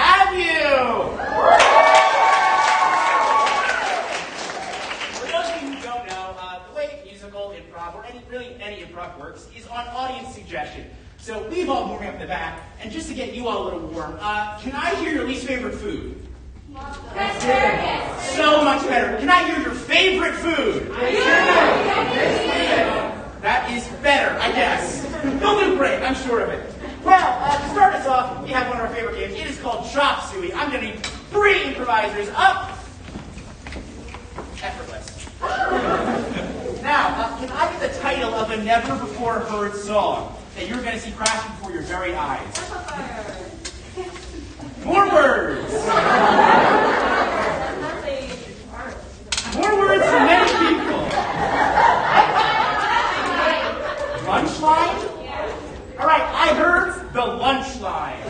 have you. For those of you who don't know, the way musical, improv, or any improv works is on audience suggestion. So we've all warming up in the back, and just to get you all a little warm, can I hear your least favorite food? Asparagus. So much better. Can I hear your favorite food? That is better, I guess. You'll do great, I'm sure of it. Well, to start us off, we have one of our favorite games. It is called Chop Suey. I'm going to need 3 improvisers up. Effortless. Now, can I get the title of a never-before-heard song that you're going to see crashing before your very eyes? More words. More words from many people. Lunch line? All right, I heard the lunch line.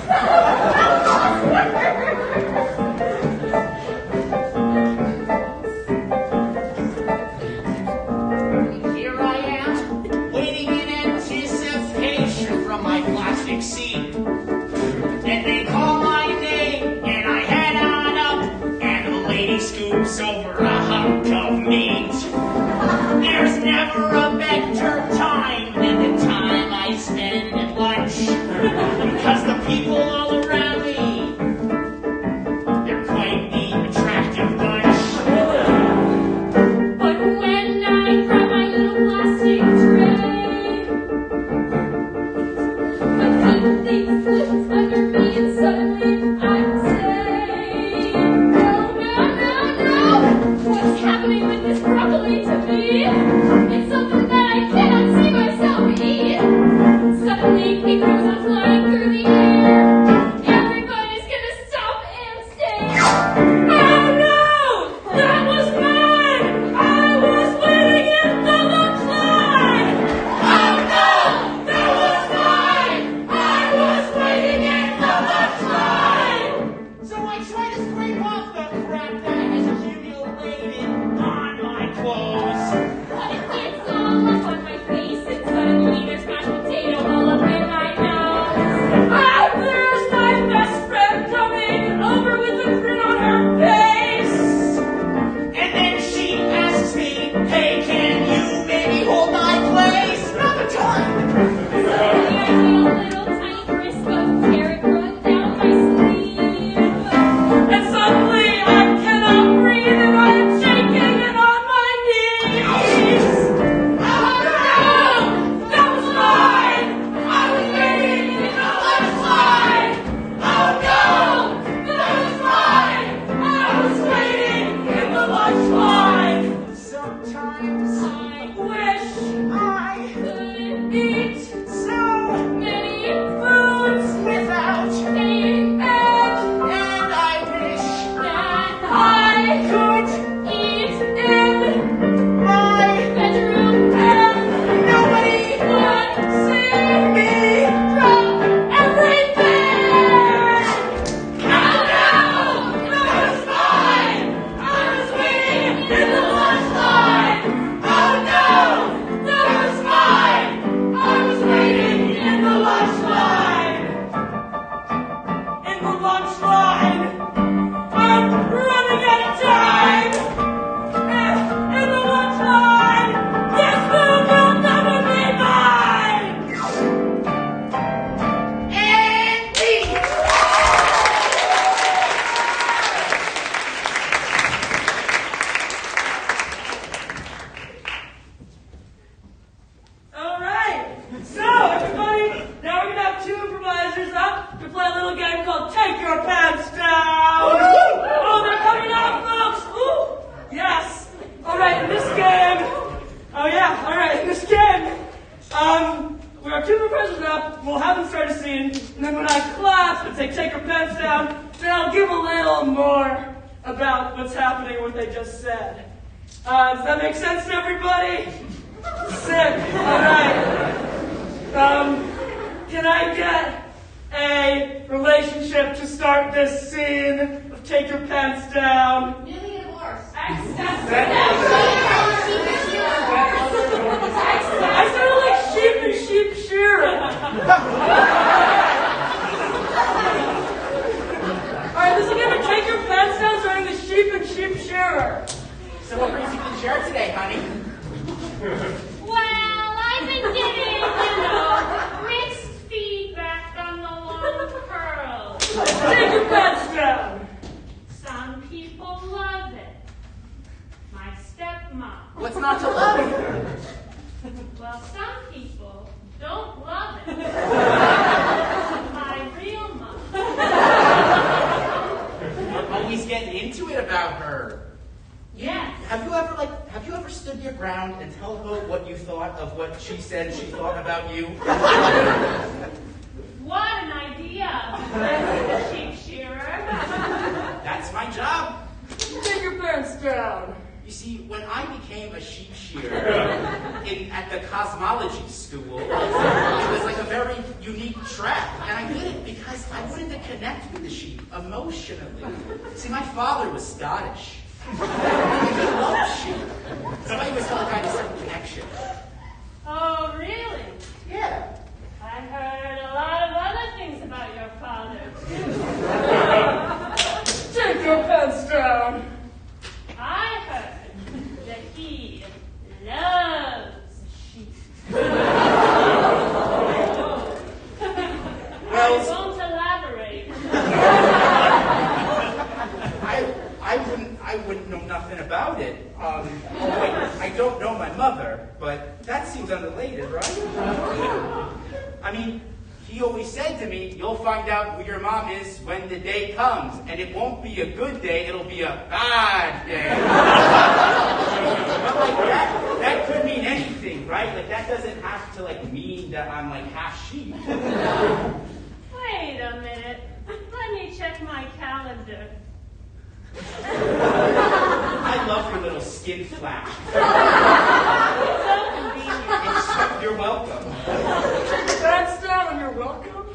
Here I am, waiting in anticipation from my plastic seat. And they call my name, and I head on up, and the lady scoops over a hunk of meat. There's never a better time than the time I spend at lunch, because the people all around me, they're quite the attractive bunch. But when I grab my little plastic tray, my feet they slip under me, and suddenly I say, no, no, no, no! What's happening with this broccoli to me? It's something that I cannot see myself eat. Suddenly it goes on flying through the air. Everybody's gonna stop and stare. Oh no! That was mine! I was waiting in the lunch line! Oh no! That was mine! I was waiting in the lunch line! So I try to scrape off the crap that has accumulated on my clothes. But it gets all up on my face, and suddenly there's mashed potato all up in my nose. Ah, there's my best friend coming over with a grin on her face. And then she asks me, hey, can you maybe hold my place? Another time. Suddenly I feel a little tiny crisp of carrot run down my sleeve. And suddenly I cannot breathe, and I am shaking and on my knees. Oh no! That was mine! I was waiting in the lunch line! Oh no! That was mine! I was waiting in the lunch line! Sometimes I wish I could eat so many foods without, in bed and I wish that I could eat in my bedroom and nobody would see me. from every bed. Oh no! That was mine! I was waiting in the lunch line! Oh no! That was mine! I was waiting in the lunch line! In the lunch line. I'm running out of time. In the lunch line. This food will never be mine. And me. All right. So, everybody, now we're going to have 2 improvisers up to play a little game called Take Your Pants Down. Oh, they're coming out, folks. Ooh. Yes. All right, in this game. Oh, yeah. All right, in this game, we have 2 improvisers up. We'll have them start a scene. And then when I clap and say take your pants down, then I'll give a little more about what's happening, what they just said. Does that make sense to everybody? Sick. All right. Can I get a relationship to start this scene of take your pants down? Newly divorced. I sounded like sheep and sheep shearing. sheep shearer. So what brings you to the chair today, honey? Well, I've been getting, mixed feedback on the long curls. Take your pants down. Some people love it. My stepmom. What's not to love? Well, some people don't love it. My real mom. You're always getting into it about her. Yes. Have you ever stood your ground and tell her what you thought of what she said she thought about you? What an idea. That's a sheep shearer. That's my job. Take your pants down. You see, when I became a sheep shearer at the cosmology school, it was like a very unique track. And I did it because I wanted to connect with the sheep emotionally. See, my father was Scottish. He loved sheep. So I always felt kind of some connection. Oh, really? Yeah. I heard a lot of other things about your father, too. Take your pants down. I heard that he loves sheep. I won't elaborate. I wouldn't know nothing about it. Wait, I don't know my mother, but that seems unrelated, right? I mean, he always said to me, you'll find out who your mom is when the day comes, and it won't be a good day, it'll be a bad day. But like that could mean anything, right? Like that doesn't have to mean that I'm half sheep. Wait a minute. Let me check my calendar. I love your little skin flap. So convenient. You're welcome. Take your pants down and you're welcome.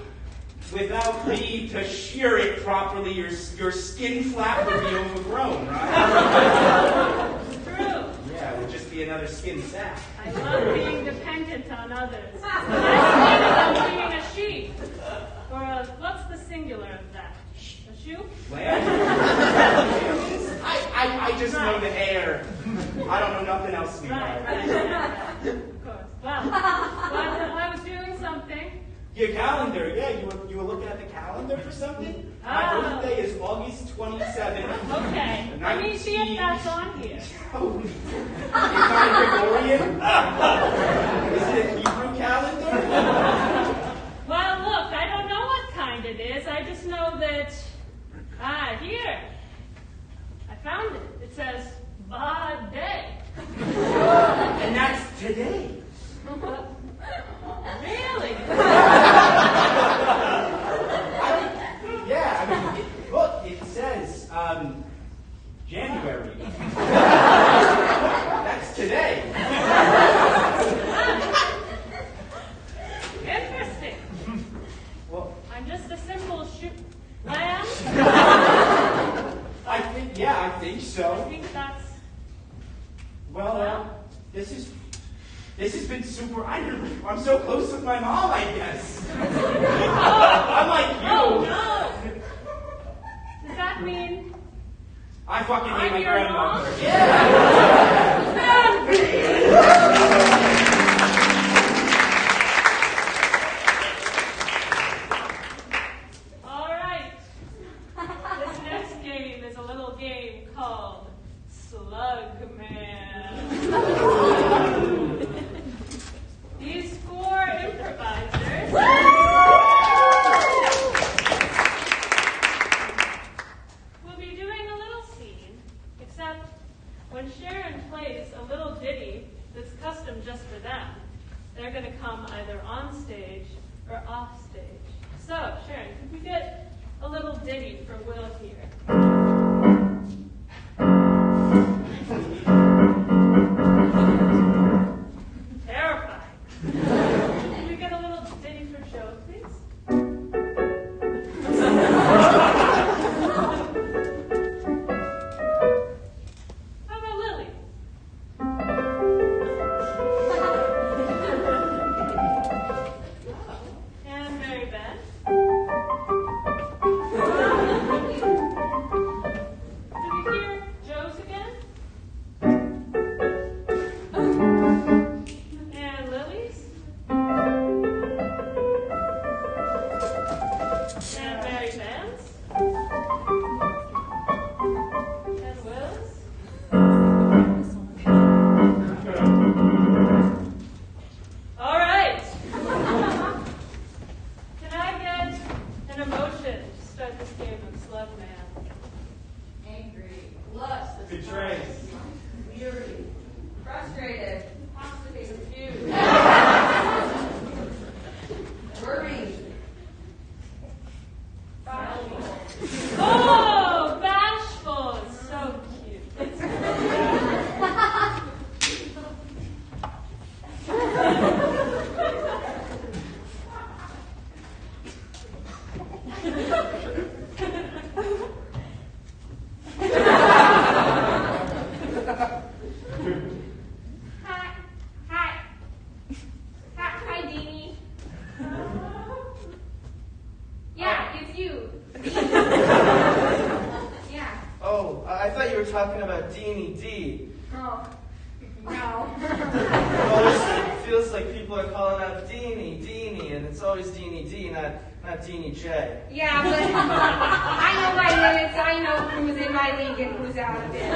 Without me to shear it properly, your skin flap would be overgrown, right? True. Yeah, it would just be another skin sack. I love being dependent on others. That's better than being a sheep. Or what's the singular of that? A shoe? Land? I just know the air. I don't know nothing else, sweetheart. Right. Of course. Well, I was doing something. Your calendar, yeah, you were looking at the calendar for something? My birthday is August 27th. Okay. Let me see if that's on here. Oh, it's not Gregorian? Is it a Hebrew calendar? Well, look, I don't know what kind it is. I just know that, here. I found it. It says, Bad Day. And that's today. Really? Look, it says, January. That's today. Interesting. Well, I'm just a simple lamb. I think so. I think that's... Well, this has been super. I'm so close with my mom, I guess. I'm like you. Oh, no. Does that mean I fucking hate I'm my your grandmother. mom? Yeah. All right. This next game is a little game called Slug Man. These four improvisers will be doing a little scene, except when Sharon plays a little ditty that's custom just for them, they're going to come either on stage or off stage. So, Sharon, could we get a little ditty for Will here? Terrifying. Can we get a little ditty for Joe, please? How about Lily? And Mary Beth? were talking about Deanie D. Oh, no. It always feels like people are calling out Deanie, and it's always Deanie D, not Deanie J. Yeah, but I know my limits. I know who's in my league and who's out of it. So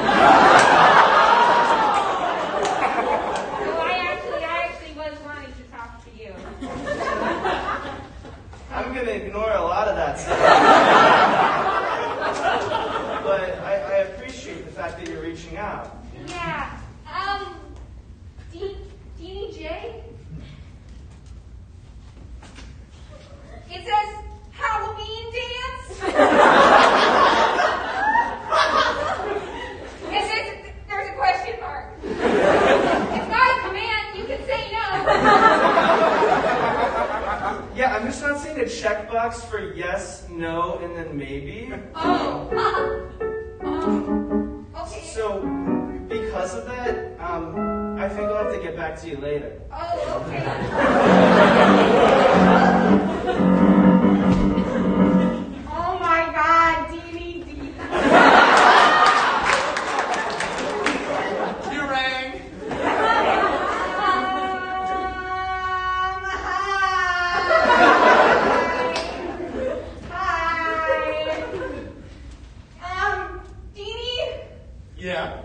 I actually was wanting to talk to you. I'm going to ignore a lot of that stuff. But I appreciate the fact that you're reaching out. Yeah. Deanie J? It says Halloween dance. It says there's a question mark. It's not a command. You can say no. Yeah, I'm just not seeing a checkbox for yes, no, and then maybe. Oh. Okay. So, because of that, I think I'll have to get back to you later. Oh, okay. Oh my God, Deanie D. You rang. Hi. Deanie, Yeah.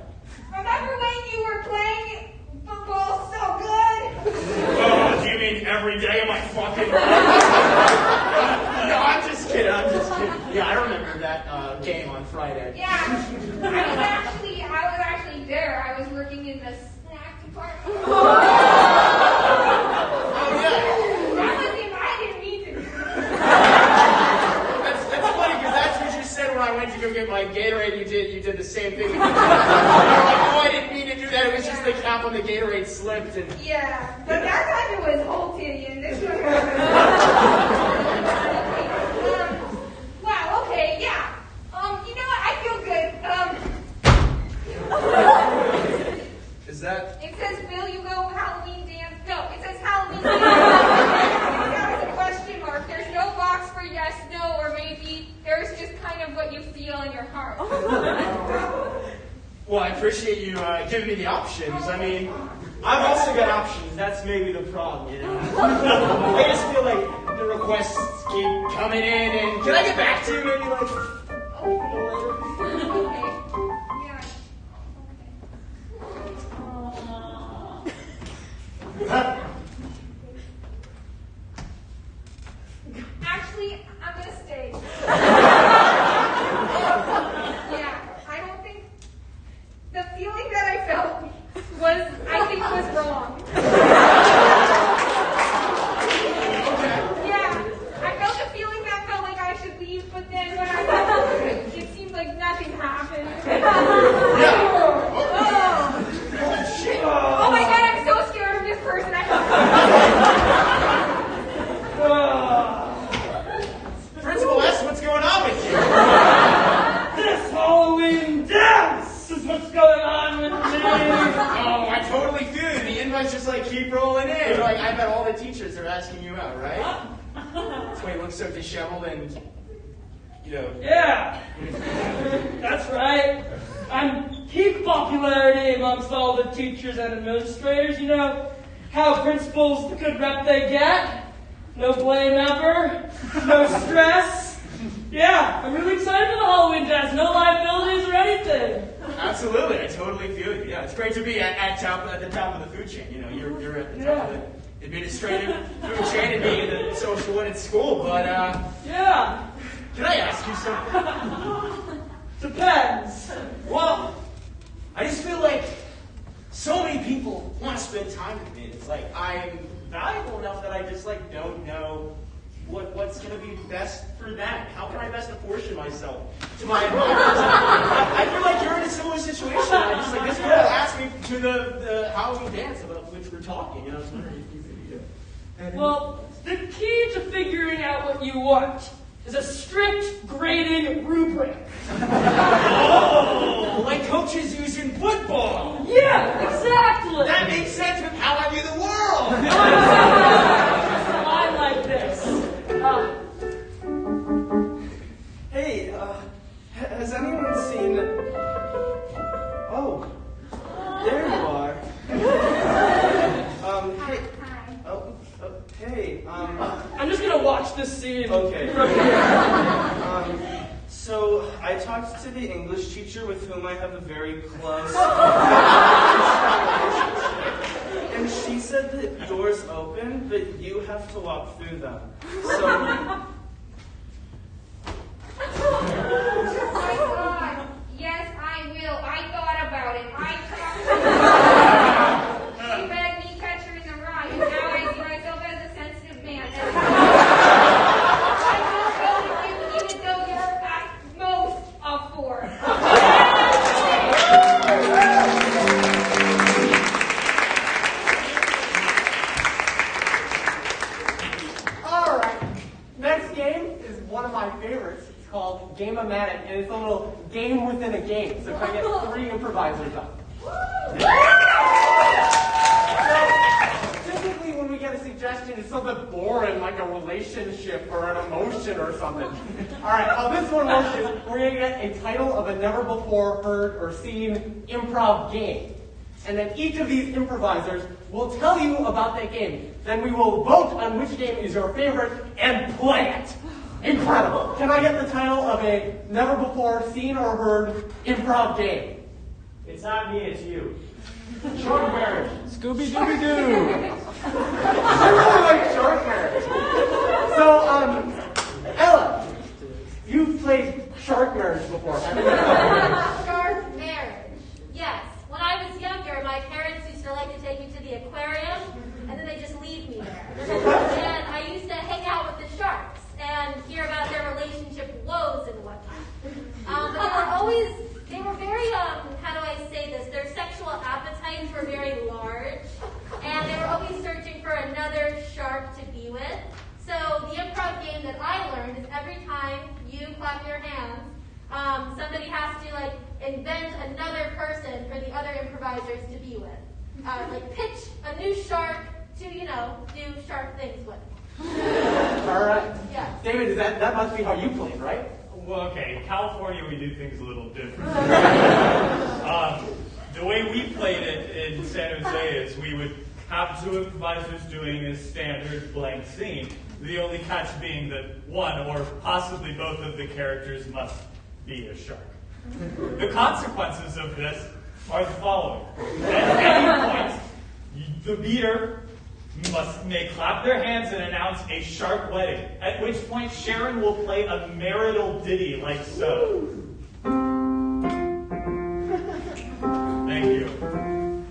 remember when you were playing football so good? Oh, do you mean every day of my fucking life? No, I'm just kidding. Yeah, I remember that game on Friday. Yeah, I was actually there. I was working in the snack department. Oh, yeah. That was him. I didn't mean to do That's funny because that's what you said when I went to go get my Gatorade. You did the same thing. You're like, oh, I didn't mean to do that. It was just the cap on the Gatorade slipped and. Yeah, but that time it was whole titty, and this one. Wow. Okay. Yeah. You know what? I feel good. Is that? It says, "Will you go Halloween dance?" No, it says Halloween dance. That was a question mark. There's no box for yes, no, or maybe. There's just kind of what you feel in your heart. Well, I appreciate you giving me the options. I mean, I've also got options. That's maybe the problem, you know. I just feel like the requests keep coming in and can I get back to you maybe like? Okay. Yeah. Actually, I'm gonna stay. Yeah, I don't think the feeling that I felt was wrong. Yeah, I felt a feeling that felt like I should leave, but then when I left, it seemed like nothing happened. Oh my God, I'm so scared of this person. Principal S, what's going on with you? this Halloween dance is what's going on with me. Oh, I totally feel you. The invites just like keep rolling in. Like I bet all the teachers are asking you out, right? That's why you look so disheveled and you know. Yeah, that's right. I'm peak popularity amongst all the teachers and administrators. You know how principals, the good rep they get. No blame ever. No stress. Yeah, I'm really excited for the Halloween dance. No liabilities or anything. Absolutely, I totally feel you. Yeah, it's great to be at the top of the food chain. You know, you're at the top of the administrative food chain and being the social one at school. But Yeah. can I ask you something? Depends. Well, I just feel like so many people want to spend time with me. It's like I'm valuable enough that I just like don't know what's going to be best for them. How can I best apportion myself to my admirers? I feel like you're in a similar situation. I just like this girl asked me to the Halloween dance about which we're talking, and I was wondering if you could. Well, the key to figuring out what you want is a strict grading rubric. Oh, like coaches use in football. Yeah, exactly. That makes sense with how I view the world. I'm like this. Hey, has anyone seen watch this scene. Okay. So I talked to the English teacher with whom I have a very close relationship. And she said that doors open, but you have to walk through them. So Oh my God. Yes, I will. I thought about it. I talked to her. She begged me catch her in the rye, and now I see myself as a sensitive man. And I will go with you, even though you're at most a 4. All right. Next game is one of my favorites. It's called Game-O-Matic, and it's a little game within a game. So can I get 3 improvisers up? So, typically when we get a suggestion, it's something boring like a relationship or an emotion or something. All right, how this one works is we're going to get a title of a never before heard or seen improv game. And then each of these improvisers will tell you about that game. Then we will vote on which game is your favorite and play it. Incredible. Can I get the title of a never before seen or heard improv game? It's not me, it's you. Short marriage. Scooby-Dooby-Doo. I really like Shark Marriage. So, Ella, you've played Shark Marriage before, haven't you? Shark marriage. Yes. When I was younger, my parents used to like to take me to the aquarium, and then they just leave me there. And I used to hang out with the sharks and hear about their relationship woes and whatnot. But they were very, how do I say this? Their sexual appetites were very large, and they were always searching for another shark to be with. So the improv game that I learned is every time you clap your hands, somebody has to invent another person for the other improvisers to be with. Pitch a new shark to, do shark things with. All right. Yes. David, that must be how you played, right? Well, okay, in California we do things a little different. The way we played it in San Jose is we would have 2 improvisers doing a standard blank scene. The only catch being that one or possibly both of the characters must be a shark. The consequences of this are the following. At any point, the beater may clap their hands and announce a shark wedding, at which point Sharon will play a marital ditty like so. Thank you.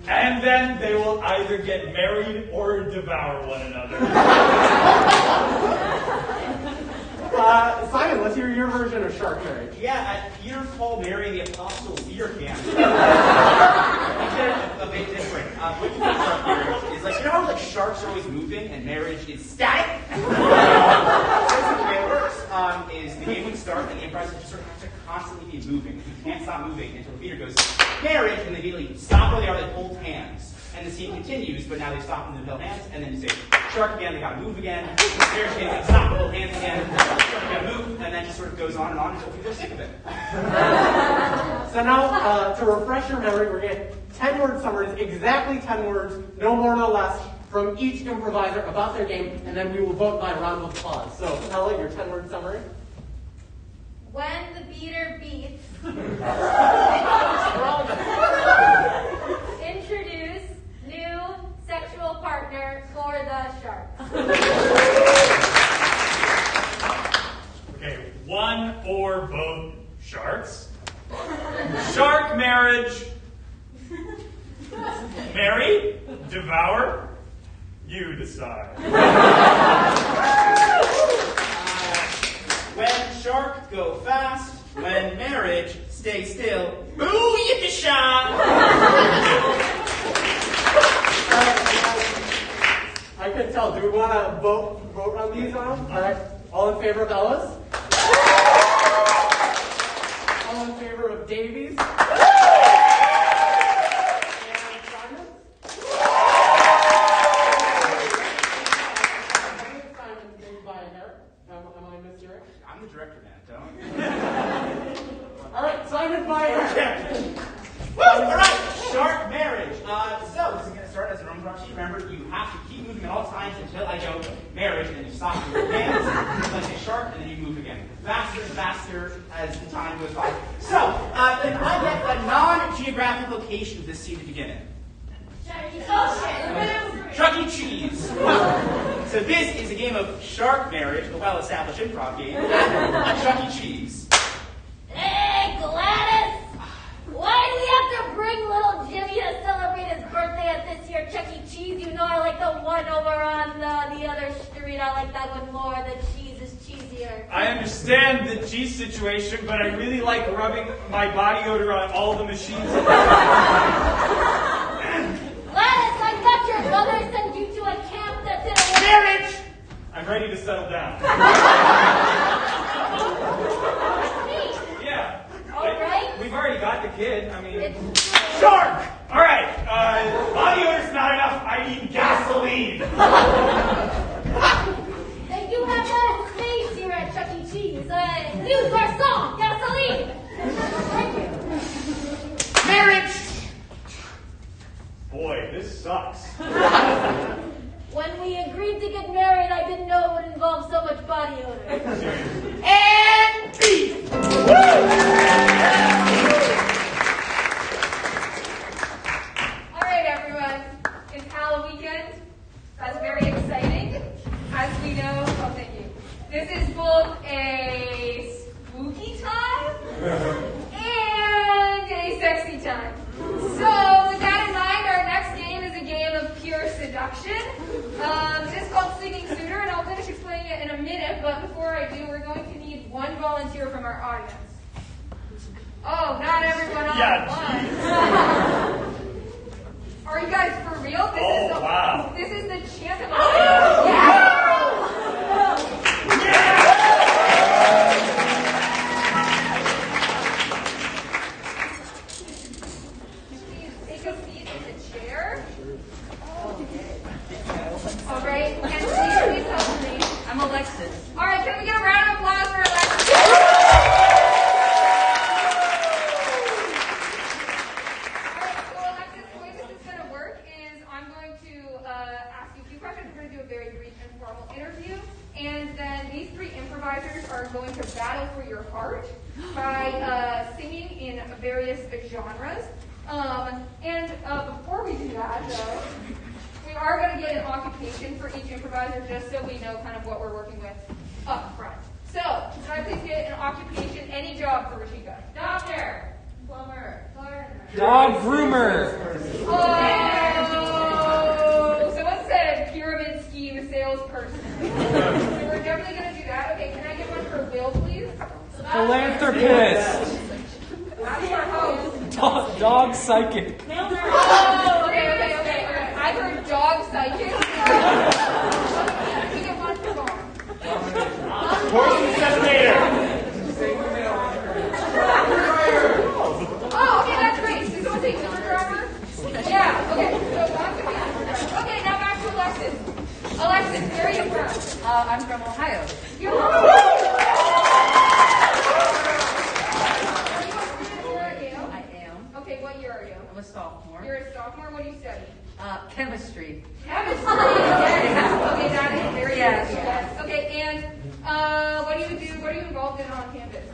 And then they will either get married or devour one another. Simon, let's hear your version of Shark Marriage. Yeah, at Peter, Paul, Mary, the Apostle beer can. We did it a bit different. What you do shark marriage is you know how sharks are always moving and marriage is static? So the way it works is the game would start and the improvisers just sort of have to constantly be moving. You can't stop moving until the beater goes, marriage, and they immediately stop where they are, they hold hands. And the scene continues, but now they stop and they hold hands, and then you say, shark again, they gotta move again, marriage again, they stop, hold hands again, shark again, move, and then just sort of goes on and on until people are sick of it. So now, to refresh your memory, we're going to get 10-word summaries, exactly 10 words, no more, no less, from each improviser about their game, and then we will vote by round of applause. So, Ella, your 10-word summary? When the beater beats, introduce new sexual partner for the sharks. Okay, one or both sharks. Shark marriage. Marry? Devour? You decide. When sharks go fast, when marriage, stay still. Boo, yippee-sha! I can tell. Do we want to vote on these rounds? All right. All in favor of Ella's? All in favor of Davies? And Simon's? Simon, maybe by a hair. Am I mishearing? I'm the director, man, don't. All right, Simon by a hair. Woo! All right, shark marriage. So this is going to start as an improv sheet. Remember, you have to keep moving them at all times until I go marriage, and then you stop with your hands, like a shark, and then you move again. Faster and faster as the time goes by. So, then I get a non-geographic location of this scene to begin in. Chuck E. Cheese. So this is a game of shark marriage, a well-established improv game, at Chuck E. Cheese. Hey, Gladys! Why do we have to bring little Jimmy to celebrate his birthday at this year Chuck E. Cheese? You know I like the one over on the other street. I like that one more. The cheese is cheesier. I understand the cheese situation, but I really like rubbing my body odor on all the machines. Gladys, I thought your mother sent you to a camp that's in a Marriage! I'm ready to settle down. Yeah. All right. We've already got the kid. I mean... It's- Shark! All right. Body odor's not enough. I need gasoline. They do have that in space here at Chuck E. Cheese. Use our song, Gasoline. Thank you. Marriage! Boy, this sucks. When we agreed to get married, I didn't know it would involve so much body odor. And beef! All right, everyone. It's Halloween weekend. That's very exciting. As we know, oh, thank you. This is both a spooky time and a sexy time. So, with that in mind, our next game is a game of pure seduction. It is called Singing Suitor, and I'll finish explaining it in a minute, but before I do, we're going to need one volunteer from our audience. Oh, not everyone all at once. Are you guys for real? Wow. This is the chance of Please take a seat in the chair. All right, and please help me. I'm Alexis. All right, can we get a round of applause for Alexis? And then these three improvisers are going to battle for your heart by singing in various genres. Before we do that, though, we are going to get an occupation for each improviser just so we know kind of what we're working with up front. So, can I please get an occupation, any job for Rashika? Doctor. Plumber. Gardener. Dog groomer. Oh, someone said pyramid scheme salesperson. So we're definitely going to do that. Okay, can I get one for Will, please? Philanthropist. That's our host. Dog psychic. Oh, okay. I heard dog psychic. Can we get one for Vaughn? Horse inseminator. Oh, okay, that's great. Did someone say Uber driver? Yeah, okay. So Vaughn could be Uber driver. Okay, now back to Alexis. Alexis, where are you from? I'm from Ohio. You're from Are you a student here at Yale? I am. Okay, what year are you? I'm a sophomore. You're a sophomore. What do you study? Chemistry. Chemistry. Yes. Okay, that is very Yes. yes. Okay, and what do you do? What are you involved in on campus?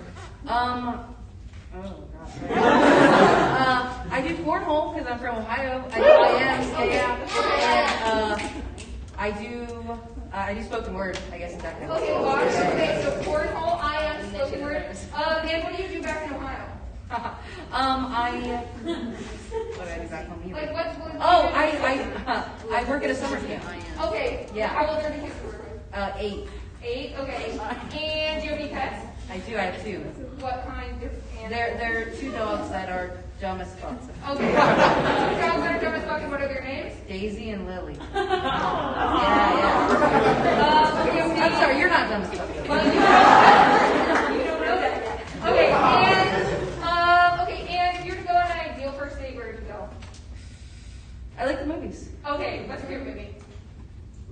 I do cornhole because I'm from Ohio. I do spoken word. I guess exactly. Okay, watch. Okay, so cornhole, I am spoken word. And what do you do back in Ohio? What do I do back home? Like what? I work at a summer camp. Okay. Yeah. How old are the kids you work with? 8. 8. Okay. And do you have any pets? I do. I have 2. What kind of animals? They're 2 dogs that are dumb as fuck. Okay. Dogs that are dumb as fuck, and what are their names? Daisy and Lily. Okay, I'm sorry, you're not dumb as fuck. Well, you don't know that yet. Okay, and if you were to go on an ideal first date, where would you go? I like the movies. Okay, what's your favorite movie?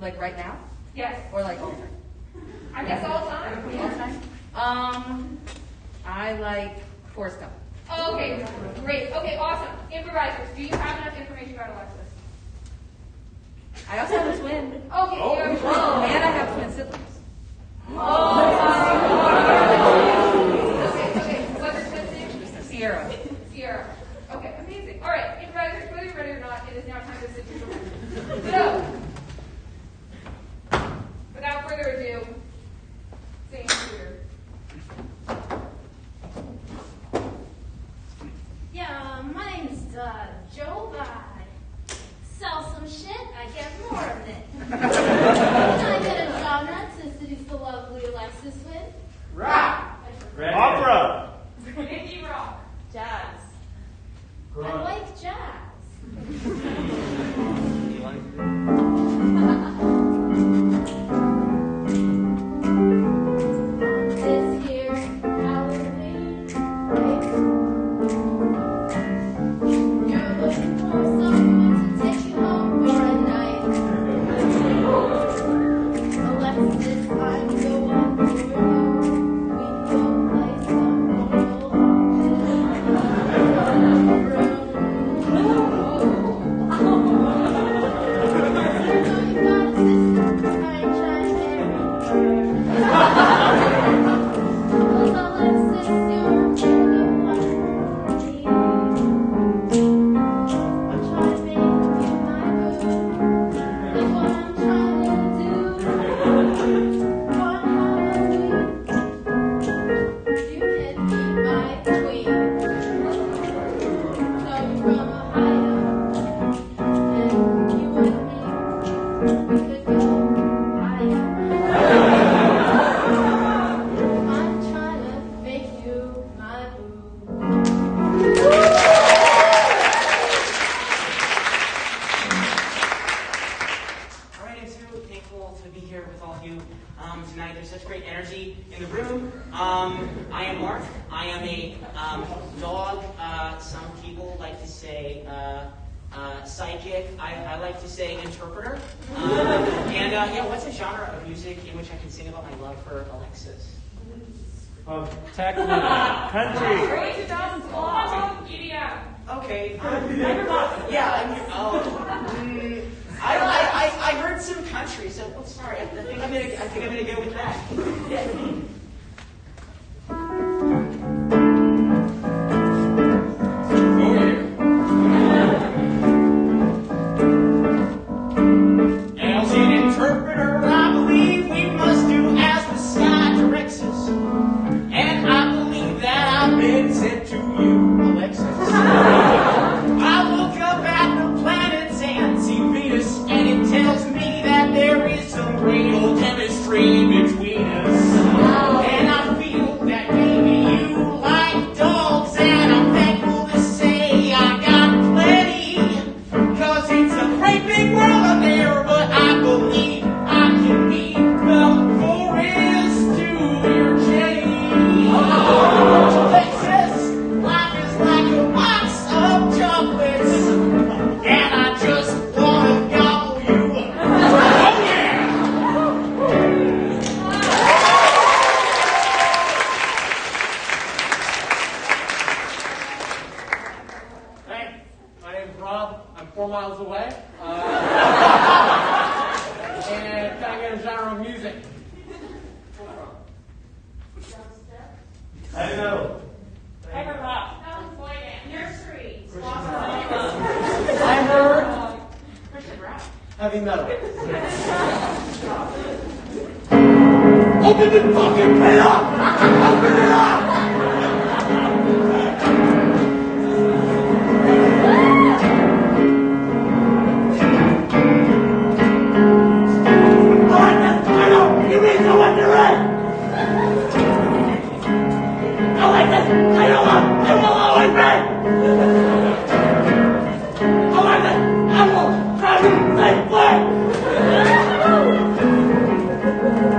Like right now? Yes. Or like all the time? I guess all time. All the time? I like Forrest Gump. Okay, great. Okay, awesome. Improvisers, do you have enough information about Alexis? I also have a twin. Okay, you have a twin. Oh, and I have twin siblings. Okay. What's your twin's name? Sierra. Sierra. Okay, amazing. All right, improvisers, whether you're ready or not, it is now time to sit your So, without further ado, singing shooter. Yeah, my name's Joe. I sell some shit, I get more of it. Can I get a genre to seduce the lovely Alexis with? Rap. Opera. Indie rock. Jazz. I like jazz. This here Halloween, you're looking for someone to take you home for a night. Alexis, I'm the one for you. We can play some Tonight there's such great energy in the room. I am Mark. I am a dog. Some people like to say psychic. I like to say interpreter. What's a genre of music in which I can sing about my love for Alexis? Techno. Country. Early 2000s pop. EDM. Okay. I heard some country, so sorry. I think I'm gonna go with that. As an interpreter, I believe we must do as the sky directs us, and I believe that I've been sent to you, Alexis. I look up at the planets and see Venus, and it tells me that there is some great old chemistry between us. And I feel that maybe you like dogs, and I'm thankful to say I got plenty. 'Cause it's a great big world out there, but I believe I can be the forest to your Jenny. Alexis, life is like a box of chocolates, and I just wanna gobble you up. Oh yeah! Hey, my name's Rob. I'm 4 miles away. And can I get a genre of music? I know. Hyper pop. Nursery. I heard Christian rap. heavy metal. Open the fucking pit up! Open it up! You need someone to run! Alexis, I will always be! Alexis, I will try to save flag!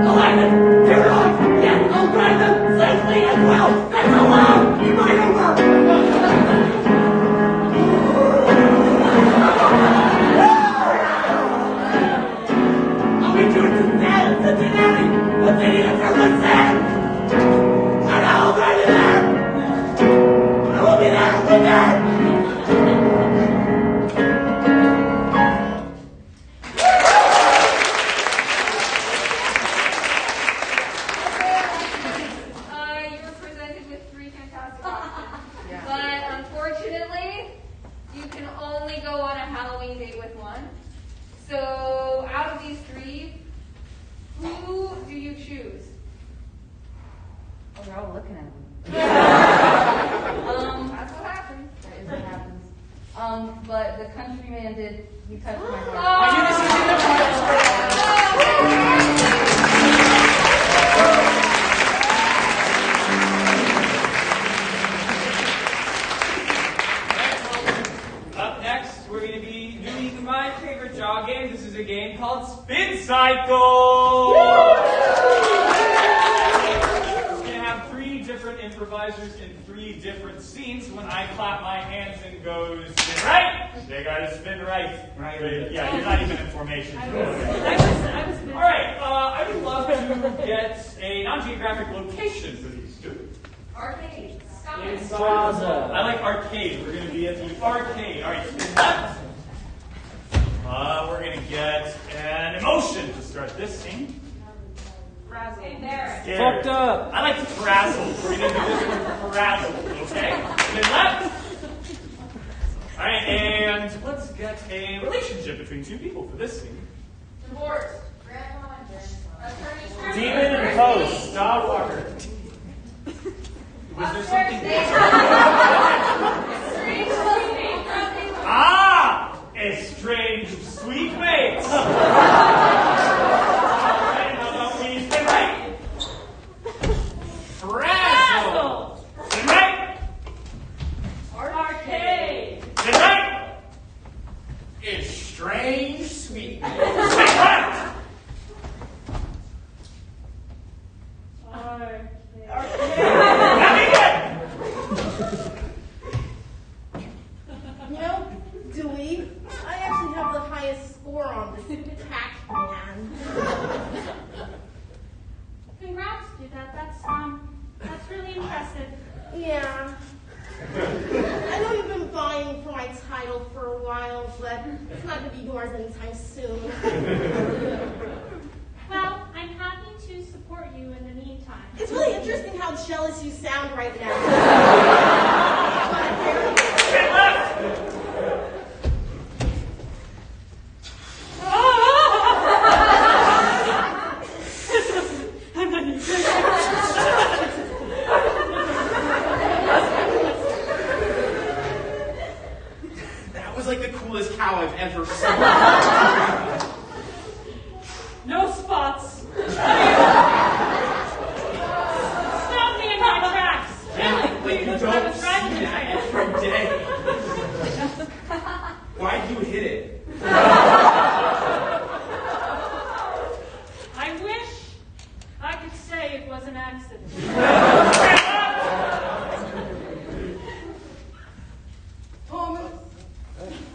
Alexis, you're right! Yes, I'll drive them safely as well! That's allowed in my number! I'll be doing this now in Cincinnati! What's the answer? What's that? And I'll drive you there! I will be there with that! Woo! did. You touched my heart. My Eunice is in the Up next, we're going to be doing my favorite jaw game. This is a game called Spin Cycle. We're going to have 3 different improvisers in 3 different scenes. When I clap my hands and goes spin right, they got to spin right. Right. Yeah, you're not even in formation. I was All right, I would love to get a non-geographic location for these 2. Arcade. Plaza. I like arcade. We're going to be at the arcade. All right, spin left. We're going to get an emotion to start this scene. Embarrassed. Scared. Fucked up. I like frazzled. We're going to do this with frazzled, okay? Spin left. All right, and let's get a relationship between 2 people for this scene. Divorce. Grandma and grandpa. Attorney Strickland. Demon and Post. Dog walker. Was there something? Strange sleeping. Ah! Estranged sweet mates. All right, how about we spin right? Frazzle. Spin right. Arcade. Spin right. Estranged sweet. Spin left. That'd be You know, Dewey, I actually have the highest score on this Pac-Man. Congrats, dude. That's really impressive. Yeah. I know you've been vying for my title for a while, but it's not going to be yours anytime soon. Well, I'm happy to support you in the meantime. It's really interesting how jealous you sound right now. Spin left. That was like the coolest cow I've ever seen. No spots. Stop me in my tracks. Like you don't see that every day. Why'd you hit it? I wish I could say it was an accident. Thomas,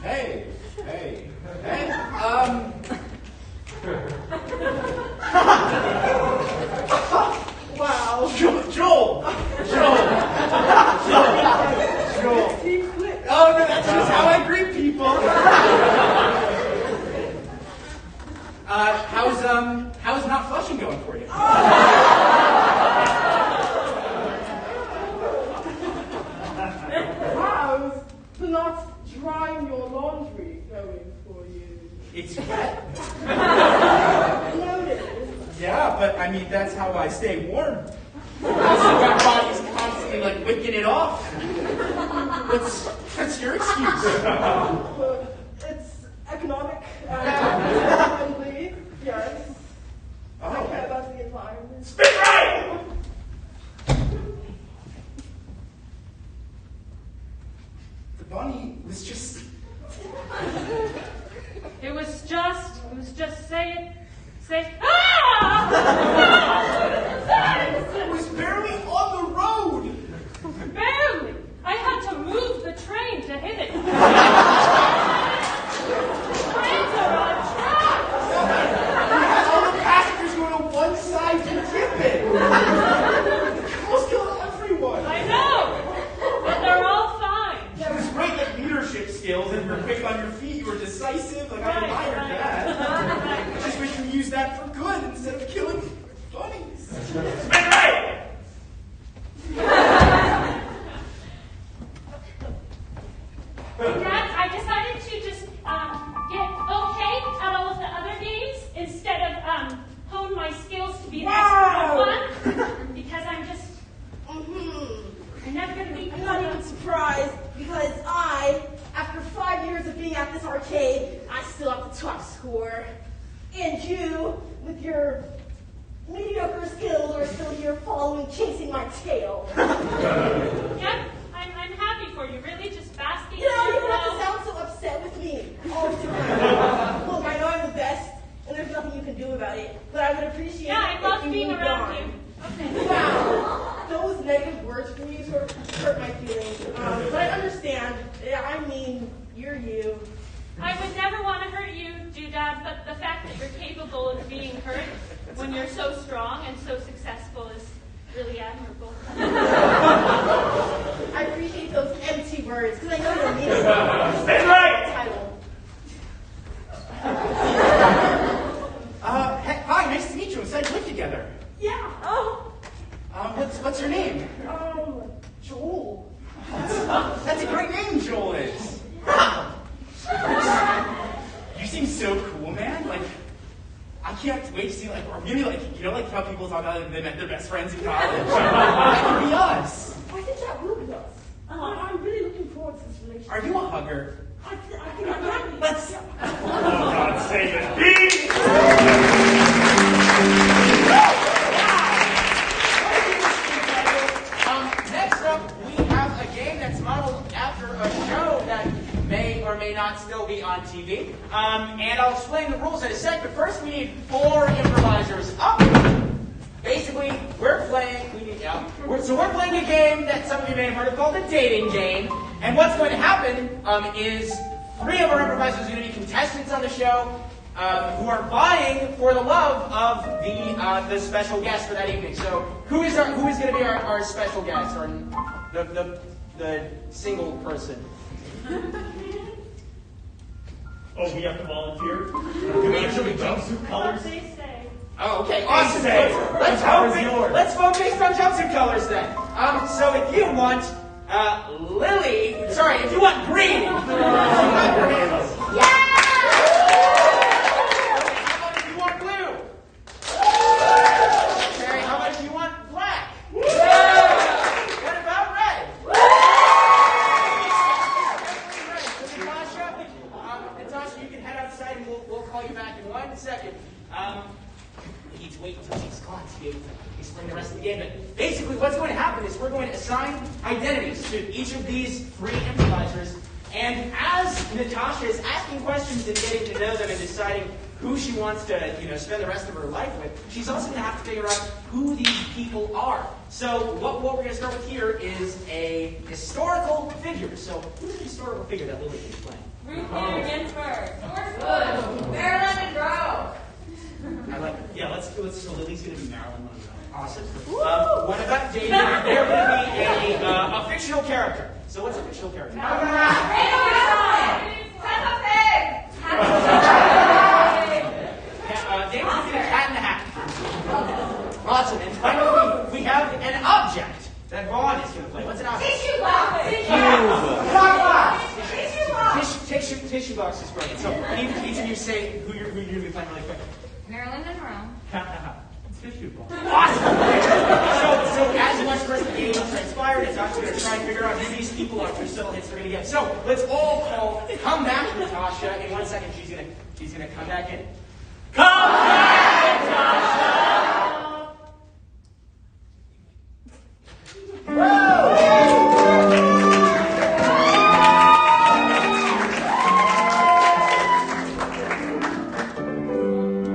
Hey. wow. Joel. Oh no, that's just how I greet people. How's not flushing going for you? How's the not drying your laundry going for you? It's wet. Noted. Yeah, but I mean that's how I stay warm. My body's constantly like wicking it off. What's your excuse? It's economic and friendly, yes. I care about the environment. Spin right. The bunny was just. It was just say ah! It was barely on the road. Barely. I had to move the train to hit it. Trains are on track. We had all the passengers go to one side to tip it. Almost killed everyone. I know. But they're all fine. Yeah, it was great, like leadership skills, and you were quick on your feet. You were decisive. Like I admired that. I just wish we used that for good instead of killing bunnies. Spin right. Dad, I decided to just get okay at all of the other games instead of hone my skills to be an expert at one. Because I'm never going to be I'm not even surprised because I, after 5 years of being at this arcade okay, I still have the top score. And you, with your mediocre skills, are still here following, chasing my tail. Yep, I'm happy for you. Really, just basking. You know, you don't have in to sound so upset with me all the time. Look, I know I'm the best, and there's nothing you can do about it, but I would appreciate Yeah, I it love if you being moved around on. you. Okay. Wow, those negative words from you sort of hurt my feelings. But I understand. Yeah, I mean, you're you. I would never want to hurt you, Doodad, but the fact that you're capable of being hurt when you're so strong and so successful is really admirable. I appreciate those empty words, because I know you don't mean it. That's right. Title. Hi, nice to meet you. I'm excited to live together. Yeah. What's your name? Joel. That's a great name, Joel is. You seem so cool, man. Like, I can't wait to see, like, or maybe, like, you know, like how people talk about like, they met their best friends in college. That could be us. I think that will be us. I'm really looking forward to this relationship. Are you a hugger? I think I can be. Let's. Oh, God save it. Peace! Next up, we have a game that's modeled after a show that may or may not still be on TV. And I'll explain the rules in a sec, but first we need 4 improvisers up. Basically, we're playing a game that some of you may have heard of called the dating game. And what's going to happen is 3 of our improvisers are going to be contestants on the show who are vying for the love of the special guest for that evening. So who is going to be our special guest, or the single person? Oh, we have to volunteer? Do we usually jumpsuit colors? They say. Oh, okay, awesome. Say, Let's how vote. is yours? Let's vote based on jumpsuit colors then. So if you want Lily, sorry, if you want green, Yeah! how about if you want blue? Terry, how about if you want black? What about red? Natasha, you can head outside and we'll call you back in 1 second. We need to wait until she's gone to be able to explain the rest of the game. But basically, what's going to happen is we're going to assign identities to each of these 3 improvisers. And as Natasha is asking questions and getting to know them and deciding who she wants to, spend the rest of her life with, she's also going to have to figure out who these people are. So what we're going to start with here is a historical figure. So who's the historical figure that Lily is playing? Ruth Bader Ginsburg. Marilyn Monroe. I like it. Yeah, so Lily's gonna be Marilyn Monroe. Awesome. What about David? They're going to be a fictional character. So what's a fictional character? David's going to be Cat in the Hat. Awesome. And finally, we have an object that Vaughn is going to play. What's an object? Tissue box is great. So each of you say who you're going to be playing really quick. Marilyn Monroe. Tissue box. Awesome. So as much as the game transpired, it's actually going to try and figure out who these people are, who still hits they're going to get. So let's all come back, Natasha. In 1 second, she's going to come back in. Come back, Natasha!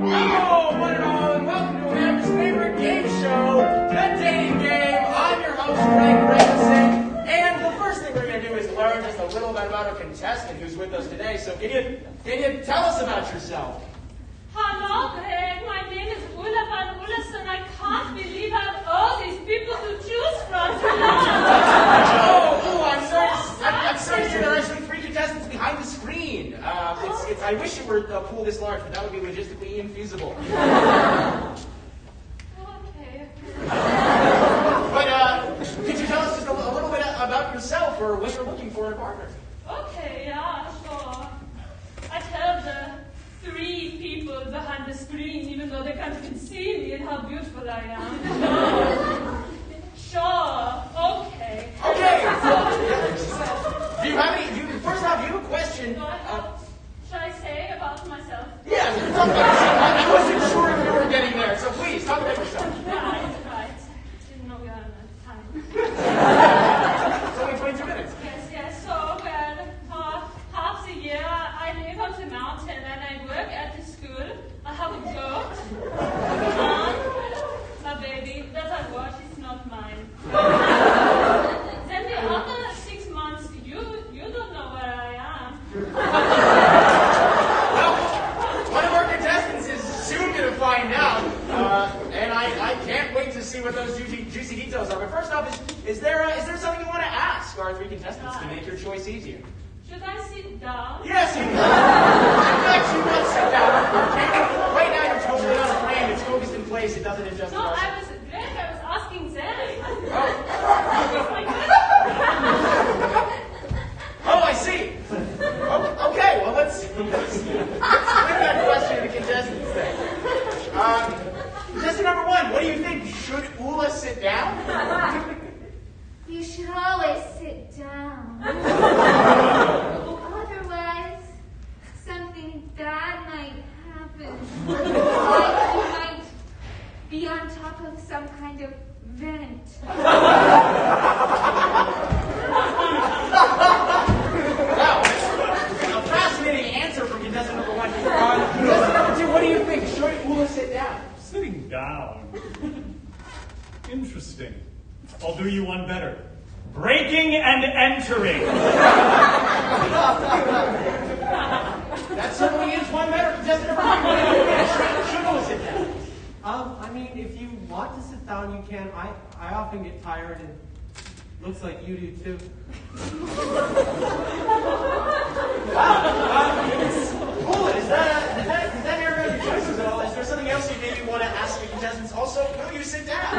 Hello, one and all, and welcome to America's favorite game show, The Dating Game. I'm your host, Greg Ransom, and the first thing we're going to do is learn just a little bit about our contestant who's with us today. So can you tell us about yourself? Hello, Greg. My name is Ulla Van Ullis, and I can't believe I have all these people to choose from tonight. I'm sorry to say there are actually 3 contestants behind the screen. I wish it were a pool this large, but that would be logistically infeasible. Okay. But could you tell us just a little bit about yourself or what you're looking for in a partner? Okay, yeah, sure. I tell the 3 people behind the screen, even though they can't even see me and how beautiful I am. Sure, okay. Okay. Do you have any? First off, do you have a question? Sure, make your choice easier. Should I sit down? Yes, you can. In fact, you must sit down. Right now, you're totally on a frame. It's focused in place. It doesn't adjust. No, I was asking Zach. Oh, I see. Oh, okay, well, let's bring that question to the contestants then. Contestant number 1, what do you think? Should Ula sit down? You should always sit down. Otherwise, something bad might happen. Like you might be on top of some kind of vent. Wow, a fascinating answer from contestant number 1. Contestant number 2, what do you think? Should Ula sit down? Sitting down. Interesting. I'll do you one better. Breaking and entering. That certainly is one better. Contestant number 3, what do you think? Should Ula sit down? I mean, if you want to sit down, you can. I often get tired, and looks like you do too. Cool. Is that narrow your choices at all? Is there something else you maybe want to ask the contestants? Also, will you sit down?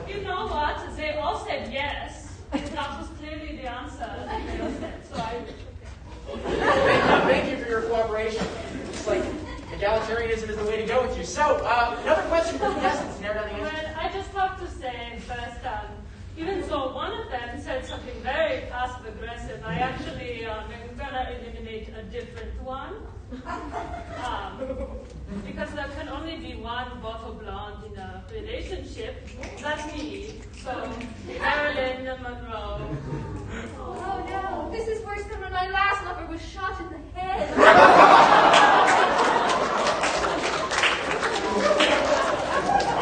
You know what? They all said yes. That was clearly the answer. They all said, so Thank you for your cooperation. Looks like egalitarianism is the way to go with you. So, another question for contestants. Narrow down the answer. well, I just have to say first, even though one of them said something very passive-aggressive, I actually am going to eliminate a different one. Because there can only be one bottle blonde in a relationship. That's me. So, Marilyn Monroe. Oh no, this is worse than when my last lover was shot in the head.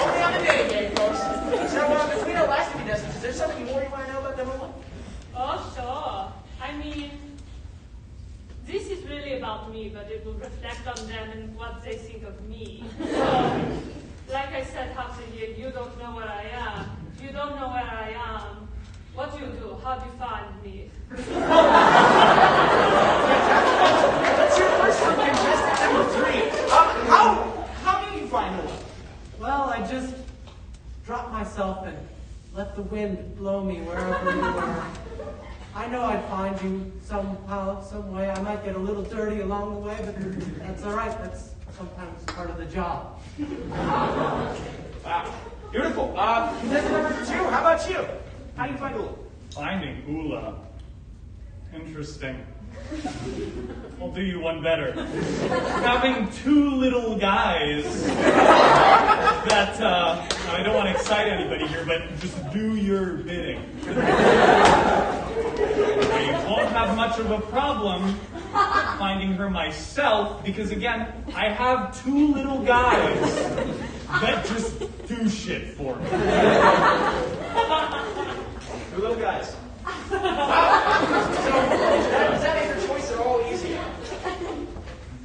Only on the day game, folks. So, between our last two contestants, is there something more you want to know about them or what? Oh, sure. I mean, this is really about me, but it will reflect on them and what they think of me. So, like I said half the year, you don't know where I am. You don't know where I am. What do you do? How do you find me? Let's hear first from contestant number 3. How do you find Ula? Well, I just drop myself and let the wind blow me wherever you are. I know I'd find you somehow, some way. I might get a little dirty along the way, but that's all right. That's sometimes part of the job. Wow. Beautiful. Contestant number 2, how about you? How do you find Ula? Finding Ula. Interesting. I'll do you one better. Having 2 little guys that, I don't want to excite anybody here, but just do your bidding. I won't have much of a problem finding her myself because, again, I have 2 little guys that just do shit for me. 2 little guys. Wow. So, does that make your choice at all easier?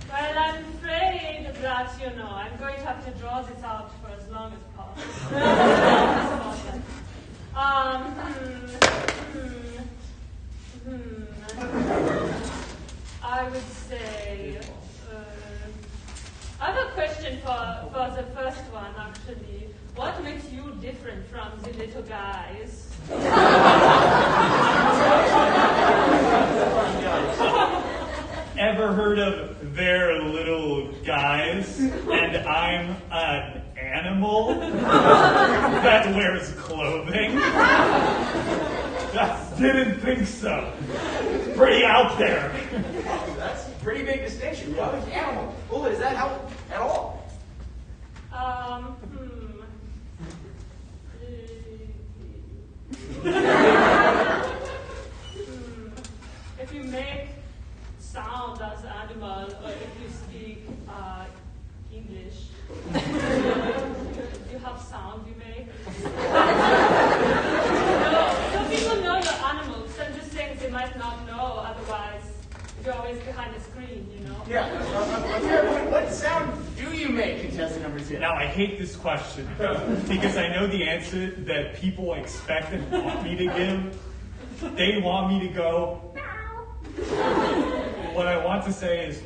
Well, I'm afraid that, I'm going to have to draw this out for as long as possible. I would say, I have a question for the first one, actually. What makes you different from the little guys? Ever heard of They're Little Guys and I'm an Animal that wears clothing? Didn't think so. Pretty out there. That's a pretty big distinction. Clothing's animal. Ula, does that help at all? If you make sound as animal, or if you speak English, you have sound you make. Some people know you're animals. Some just things they might not know. Otherwise, you're always behind the screen, Yeah. What sound do you make, contestant number 2? Now, I hate this question because I know the answer that people expect and want me to give, they want me to go. What I want to say is.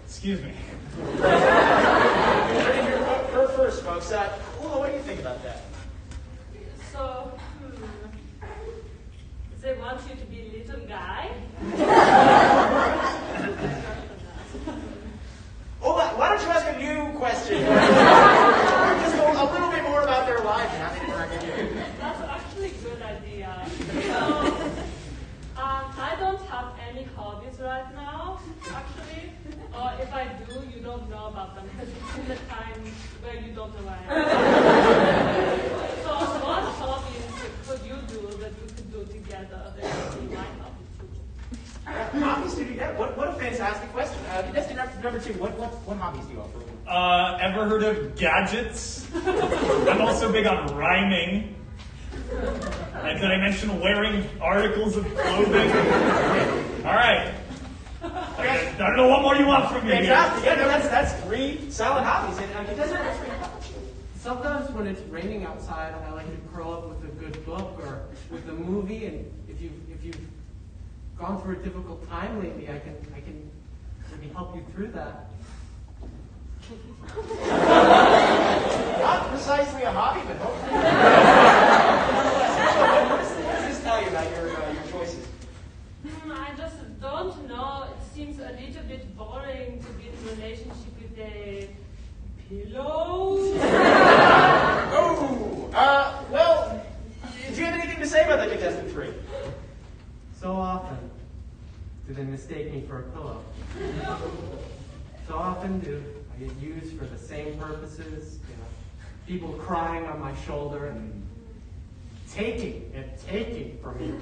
Excuse me. Her first, folks. Ula, what do you think about that? So, they want you to be a little guy? Ula, why don't you ask a new question? Just a little bit more about their lives and how they interact with you. That's actually a good idea. So, I don't have any hobbies right now, actually. Or if I do, you don't know about them because it's in the time where you don't know where I am. So what hobbies could you do that we could do together that would be my hobby too? Hobbies to do together? What a fantastic question. Contestant number 2, what hobbies do you offer? Ever heard of gadgets? I'm also big on rhyming. Did I mention wearing articles of clothing? All right. I don't know what more you want from me. Fantastic. Yeah, no, that's 3 solid hobbies. And contestant number 3, how about you? Sometimes when it's raining outside, I like to curl up with a good book or with a movie. And if you've gone through a difficult time lately, I can maybe help you through that. Not precisely a hobby, but hopefully. What does this tell you about your choices? I just don't know. It seems a little bit boring to be in a relationship with a pillow. Well, do you have anything to say about that, contestant 3? So often do they mistake me for a pillow. So often do I get used for the same purposes, people crying on my shoulder and taking from me.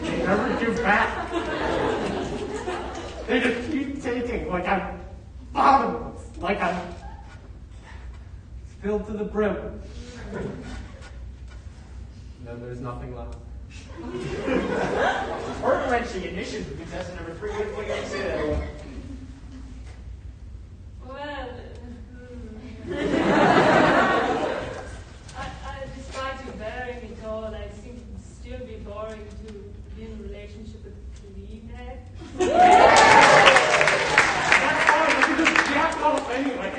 They never give back. They just keep taking like I'm bottomless, like I'm filled to the brim. And then there's nothing left. Heart-wrenching admission from contestant number 3. What do you have to say to that? Well, despite you bearing it all, I think it would still be boring to be in a relationship with a Kleenex. That's fine. You can just jack off anyway.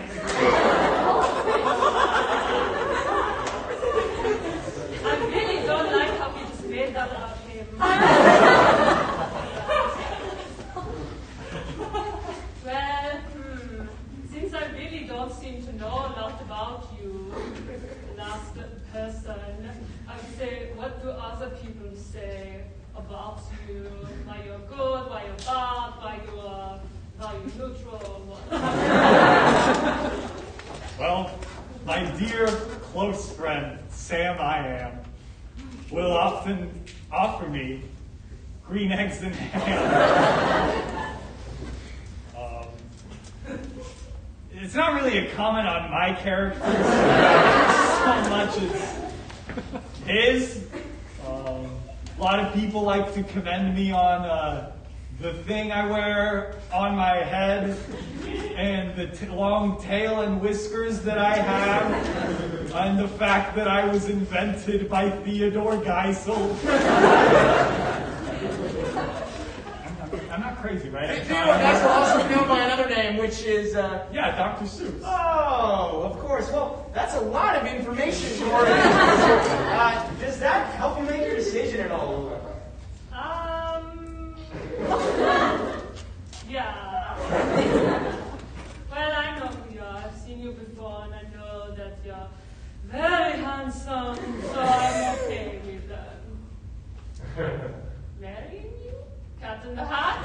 I really don't like how he just made that about him. Well, since I really don't seem to know a lot about you, last person, I would say, what do other people say about you? Why you're good, why you're bad, why you're neutral, what? Well, my dear close friend, Sam I Am, will often offer me green eggs and ham. It's not really a comment on my character so much as his. A lot of people like to commend me on the thing I wear on my head and the long tail and whiskers that I have and the fact that I was invented by Theodore Geisel. I'm not crazy, right? Theodore Geisel, also known by another name, which is... Yeah, Dr. Seuss. Oh, of course. Well, that's a lot of information, Jordan. Does that help you make your decision at all? Yeah. Well, I know who you are. I've seen you before, and I know that you're very handsome, so I'm okay with marrying you? Cat in the Hat?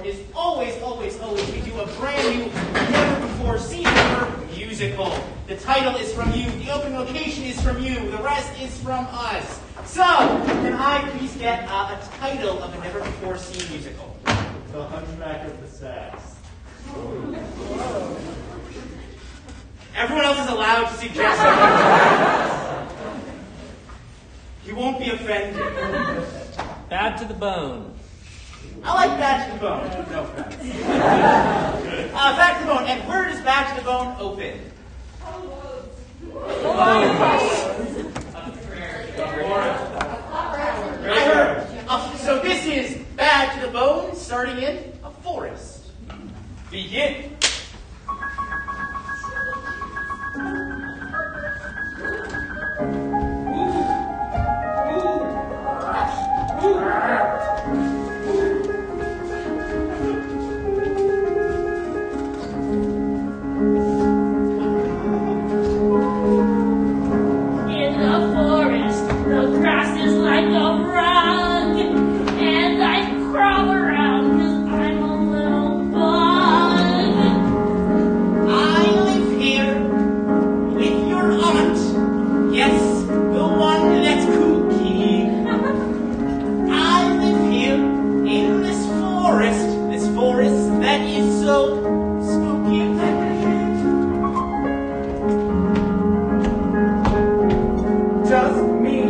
Is always, we do a brand new, never before seen ever musical. The title is from you, the opening location is from you, the rest is from us. So, can I please get a title of a never before seen musical? The Hunchback of the Sass. Everyone else is allowed to suggest something. He won't be offended. Bad to the bone. I like Bad to the Bone. No offense. Back to the Bone. And where does Bad to the Bone open? I heard. So this is Bad to the Bone, starting in a forest. Begin. In the forest, the grass is like a rug, and I crawl around 'cause I'm a little bug. I live here with your aunt. Yes, the one that's kooky. I live here in this forest that is so spooky. Just me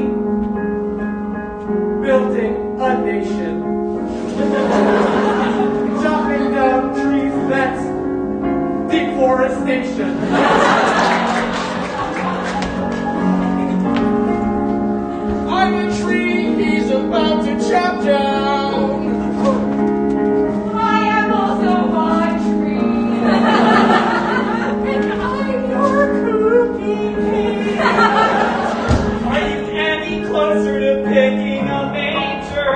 building a nation. Chopping down trees, that's deforestation. I'm a tree he's about to chop down. I am also a tree. And I'm your cookie. Are you any closer to picking a major?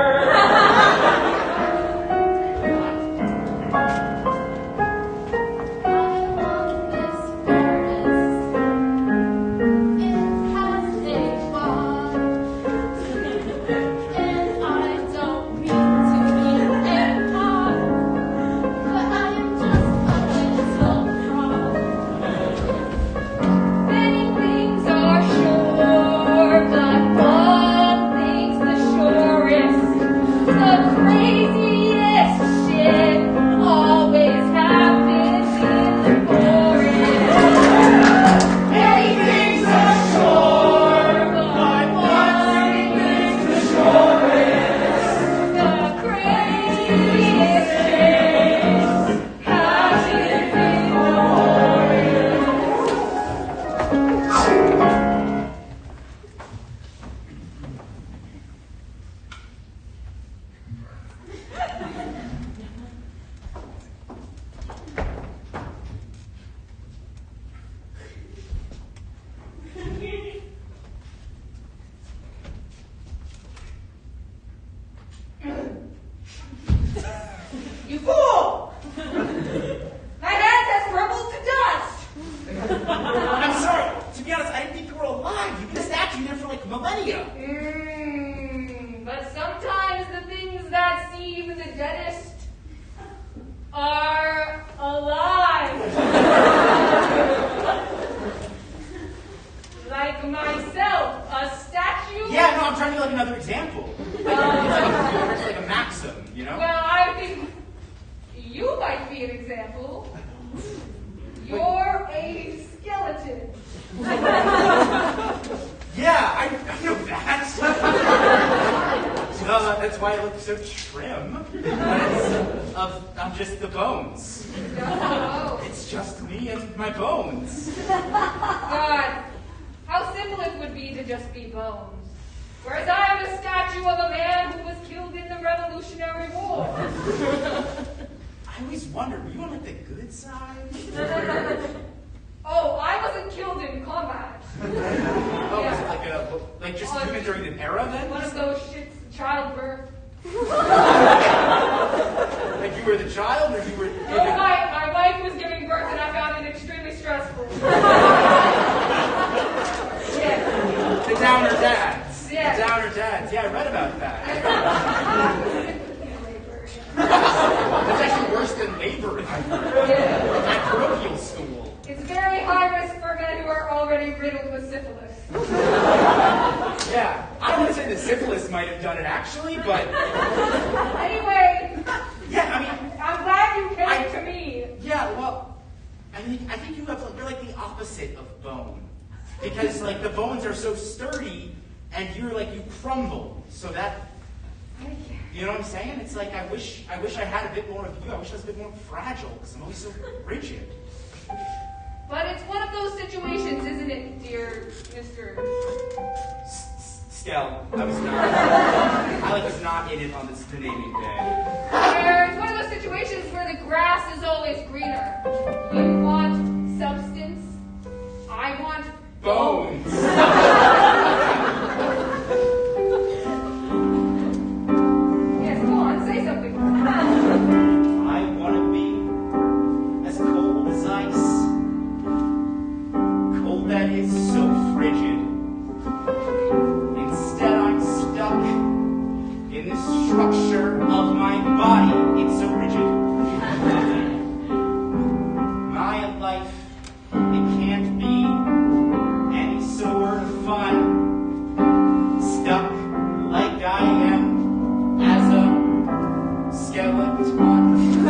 Many things are sure, but one thing's the surest. The craziest shit always happens in the forest. Many things are sure, but one thing's the surest. The craziest shit happens in the You fool! My hand has crumbled to dust. I'm sorry. To be honest, I didn't think you were alive. You've been a statue there for like millennia. But sometimes the things that seem the deadest are alive. Like myself, a statue. Yeah, no, I'm trying to be like another example. It's like a maxim, you know? Well, I think you might be an example. You're a skeleton. Yeah, I know that. That's why I look so trim. I'm just the bones. It's just me and my bones. God, how simple it would be to just be bones. Whereas I am a statue of a man who was killed in the Revolutionary War. I always wondered, were you on like the good side? Oh, I wasn't killed in combat. Oh, Yeah. was it like just even during the era then? One of those shits, childbirth. Like you were the child or you were No, my wife was giving birth and I found it extremely stressful. Yeah. the downer dads. Yeah. The downer dads. Yeah, I read about that. That's actually worse than labor. At parochial school. It's very high risk for men who are already riddled with syphilis. Yeah, I don't want to say that syphilis might have done it actually, but Anyway, yeah, I mean, I'm glad you came to me. yeah, well, I think you're like the opposite of bone, because like the bones are so sturdy, and you crumble. So that, you know what I'm saying? It's like I wish I had a bit more of you. I wish I was a bit more fragile because I'm always so rigid. But it's one of those situations, isn't it, dear Mr. Skell, I was not in it on the naming day. It's one of those situations where the grass is always greener. You want substance, I want Bones. Yes, go on, say something. I want to be as cold as ice. Cold that is so frigid. Instead, I'm stuck in the structure of my body. It's so rigid. My life, it can't be any sort of fun. Stuck like I am as a skeleton.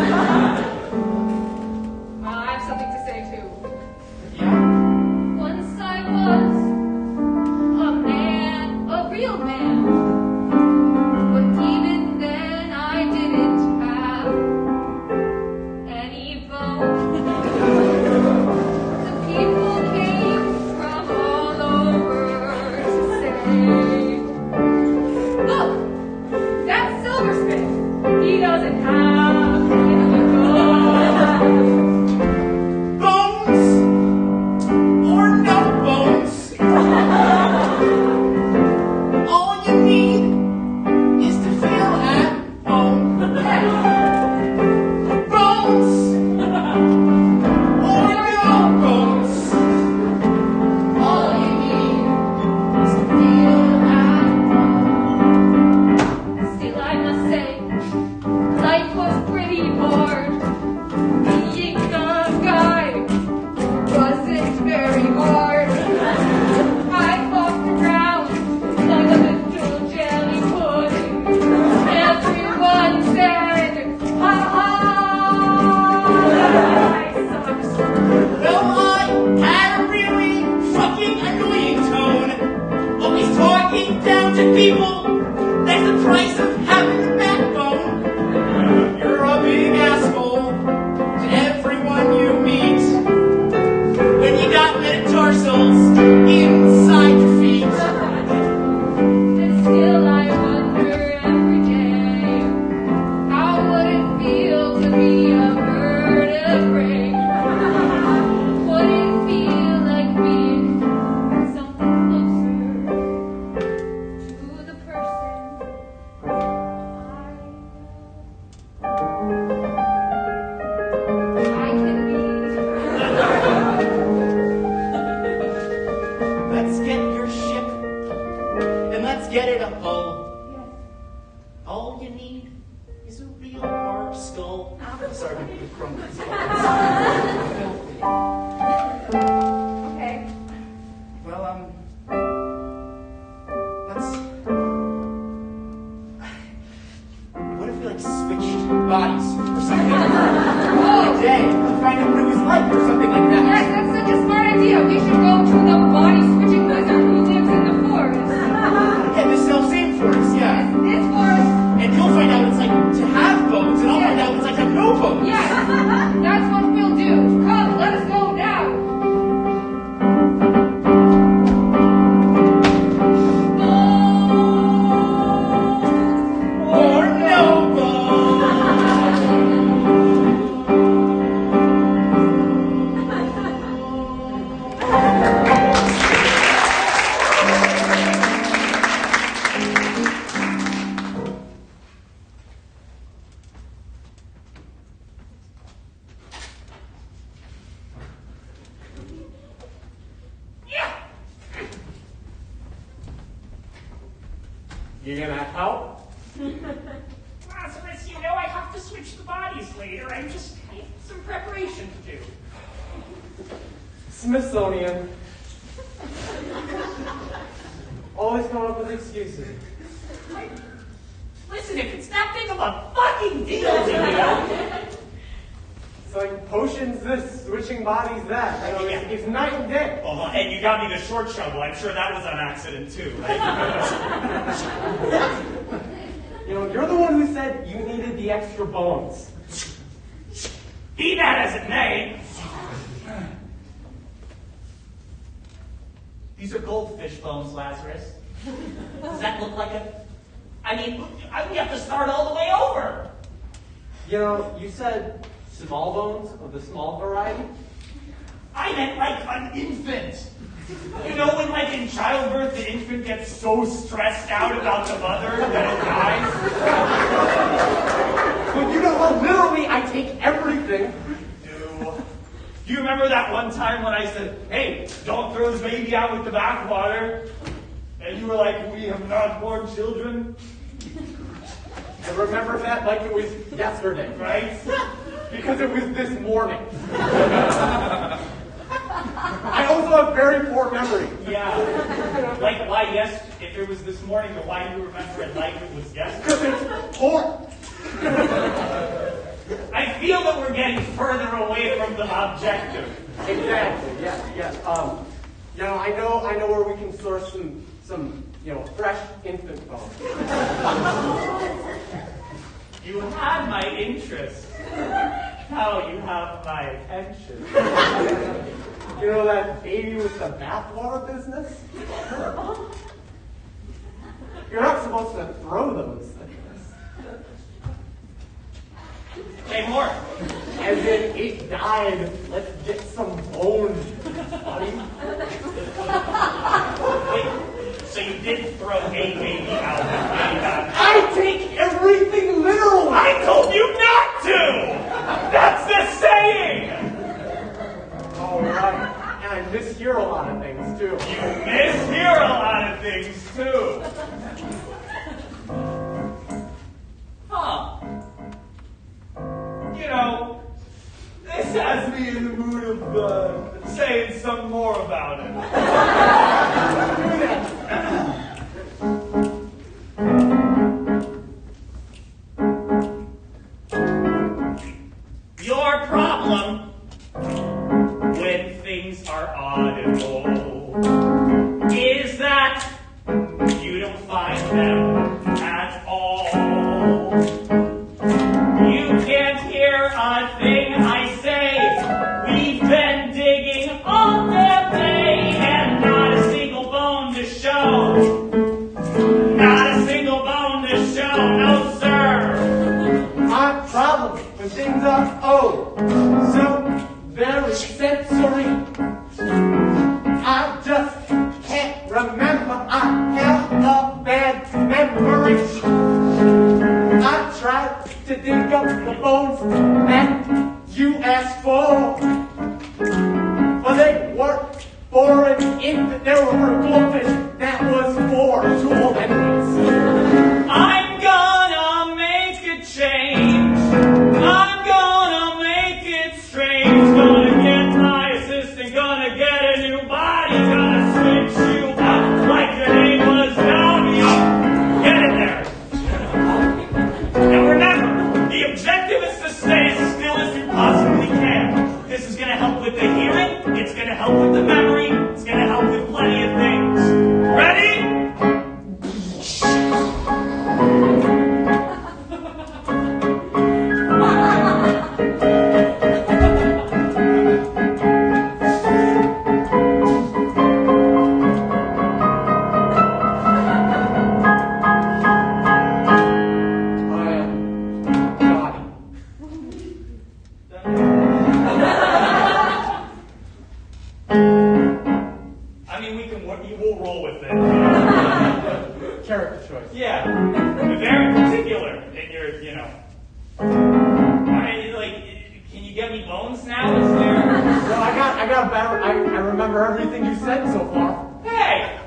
I have something to say too. Yeah. Once I was a man, a real man. But even then I didn't have any bones. The people came from all over to say, look, that silversmith, he doesn't have any bones. Bones or no bones. All you need is to feel at home. Bones or no bones. All you need is to feel at home. Still, I must say, life was pretty hard. Being a guy wasn't very hard. I walked around like a little jelly pudding. Everyone said, ha ha, I sucked. Well, I had a really fucking annoying tone. Always talking down to people. That's the price of having a backbone. You're a big asshole to everyone you meet. When you got metatarsals inside your feet. And still I wonder every day, how would it feel to be a vertebrae? Would it feel like being something closer to the person I can be? Let's get your ship and let's get it a hull. All you need is a real hard skull. Sorry, the crumbling skull. Okay. Well, let's. What if we switched bodies or something? One day to find out what it was like or something like that. Yes, that's such a smart idea. We should go to the body switching wizard who lives in the forest. Yeah, this same forest, yeah. This forest. And you'll find out what it's like to have bones, and I'll find out what it's like to have no bones. Yes, that's what we'll do. Come, let us go now. Or no bones. You gonna help? Lazarus, I have to switch the bodies later. I have some preparation to do. Smithsonian. Always coming up with excuses. Listen, if it's that big of a fucking deal to you, It's like potions this, switching bodies that. You know, it's night and day. And you got me the short shovel. I'm sure that was on accident too, right? You know, you're the one who said you needed the extra bones. Be that as it may. These are goldfish bones, Lazarus. Does that look like a... I mean, we have to start all the way over. You know, you said small bones of the small variety? I meant like an infant. You know when like in childbirth the infant gets so stressed out about the mother that it dies? Well, you know what? Literally, I take everything. Do you remember that one time when I said, hey, don't throw the baby out with the bathwater? And you were like, we have not born children? I remember that like it was yesterday. Right? Because it was this morning. I also have very poor memory. Yeah. Like, why, yes, if it was this morning, but why do you remember it like it was yesterday? Because it's poor. I feel that we're getting further away from the objective. Exactly. Yes. You know, I know where we can source some fresh infant bones. You had my interest. Now you have my attention. You know that baby with the bathwater business? You're not supposed to throw those things. Say more. As in, it died. Let's get some bones, buddy. Wait, so you did throw a baby out of I take everything literally. I told you not to! That's the saying! All right. And I mishear a lot of things, too. You mishear a lot of things, too. Huh. You know, this has me in the mood of saying some more about it. Your problem when things are audible is that you don't find them at all. You can't hear a thing I say. We've been digging all damn day and not a single bone to show. Not a single bone to show, no sir. My problem when things are so very sensory. I just can't remember. I have a bad memory. I tried to dig up the bones that you asked for, but they weren't for an infant. They were for a goldfish that was for a tool anyways. I'm gonna make a change. I'm gonna make it strange. Gonna get my assistant, gonna get a new body, gonna switch you up like your name was Dobby. Get in there. And remember, the objective is to stay as still as you possibly can. This is gonna help with the hearing, it's gonna help with the memory, it's gonna help with plenty of things. Ready? We'll roll with it. Character choice. Yeah. Very particular in your, I mean, like, can you get me bones now? Is there... No, I got better. I remember everything you said so far. Hey!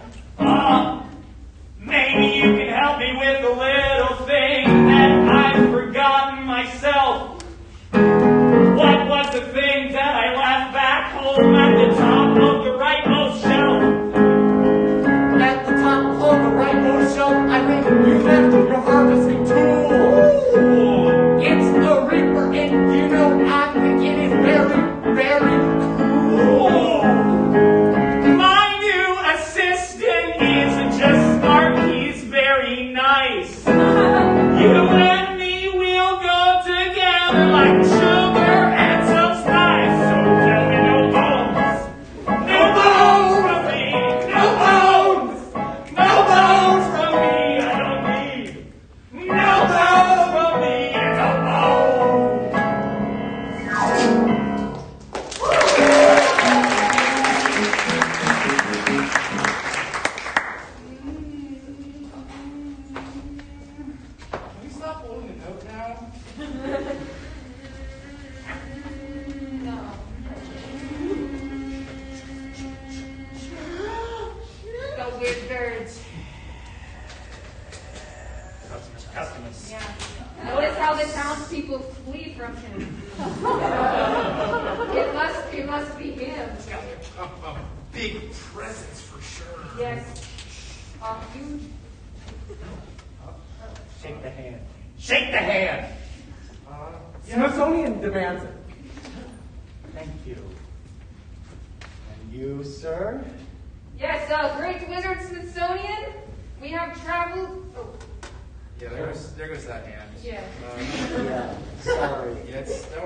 Maybe you can help me with a little thing that I've forgotten myself. What was the thing that I left back home at the top of the rightmost shelf? At the top of the rightmost shelf, I think you left your harvesting tool. It's the reaper, and you know I'm beginning the townspeople flee from him. It must be him. A big presence for sure. Yes. Huge. Shake the hand. Shake the hand. Smithsonian demands it. Thank you. And you, sir? Yes, Great Wizard Smithsonian. We have traveled. Oh, Yeah, there goes that hand. yeah. Yeah. Sorry. Yeah, that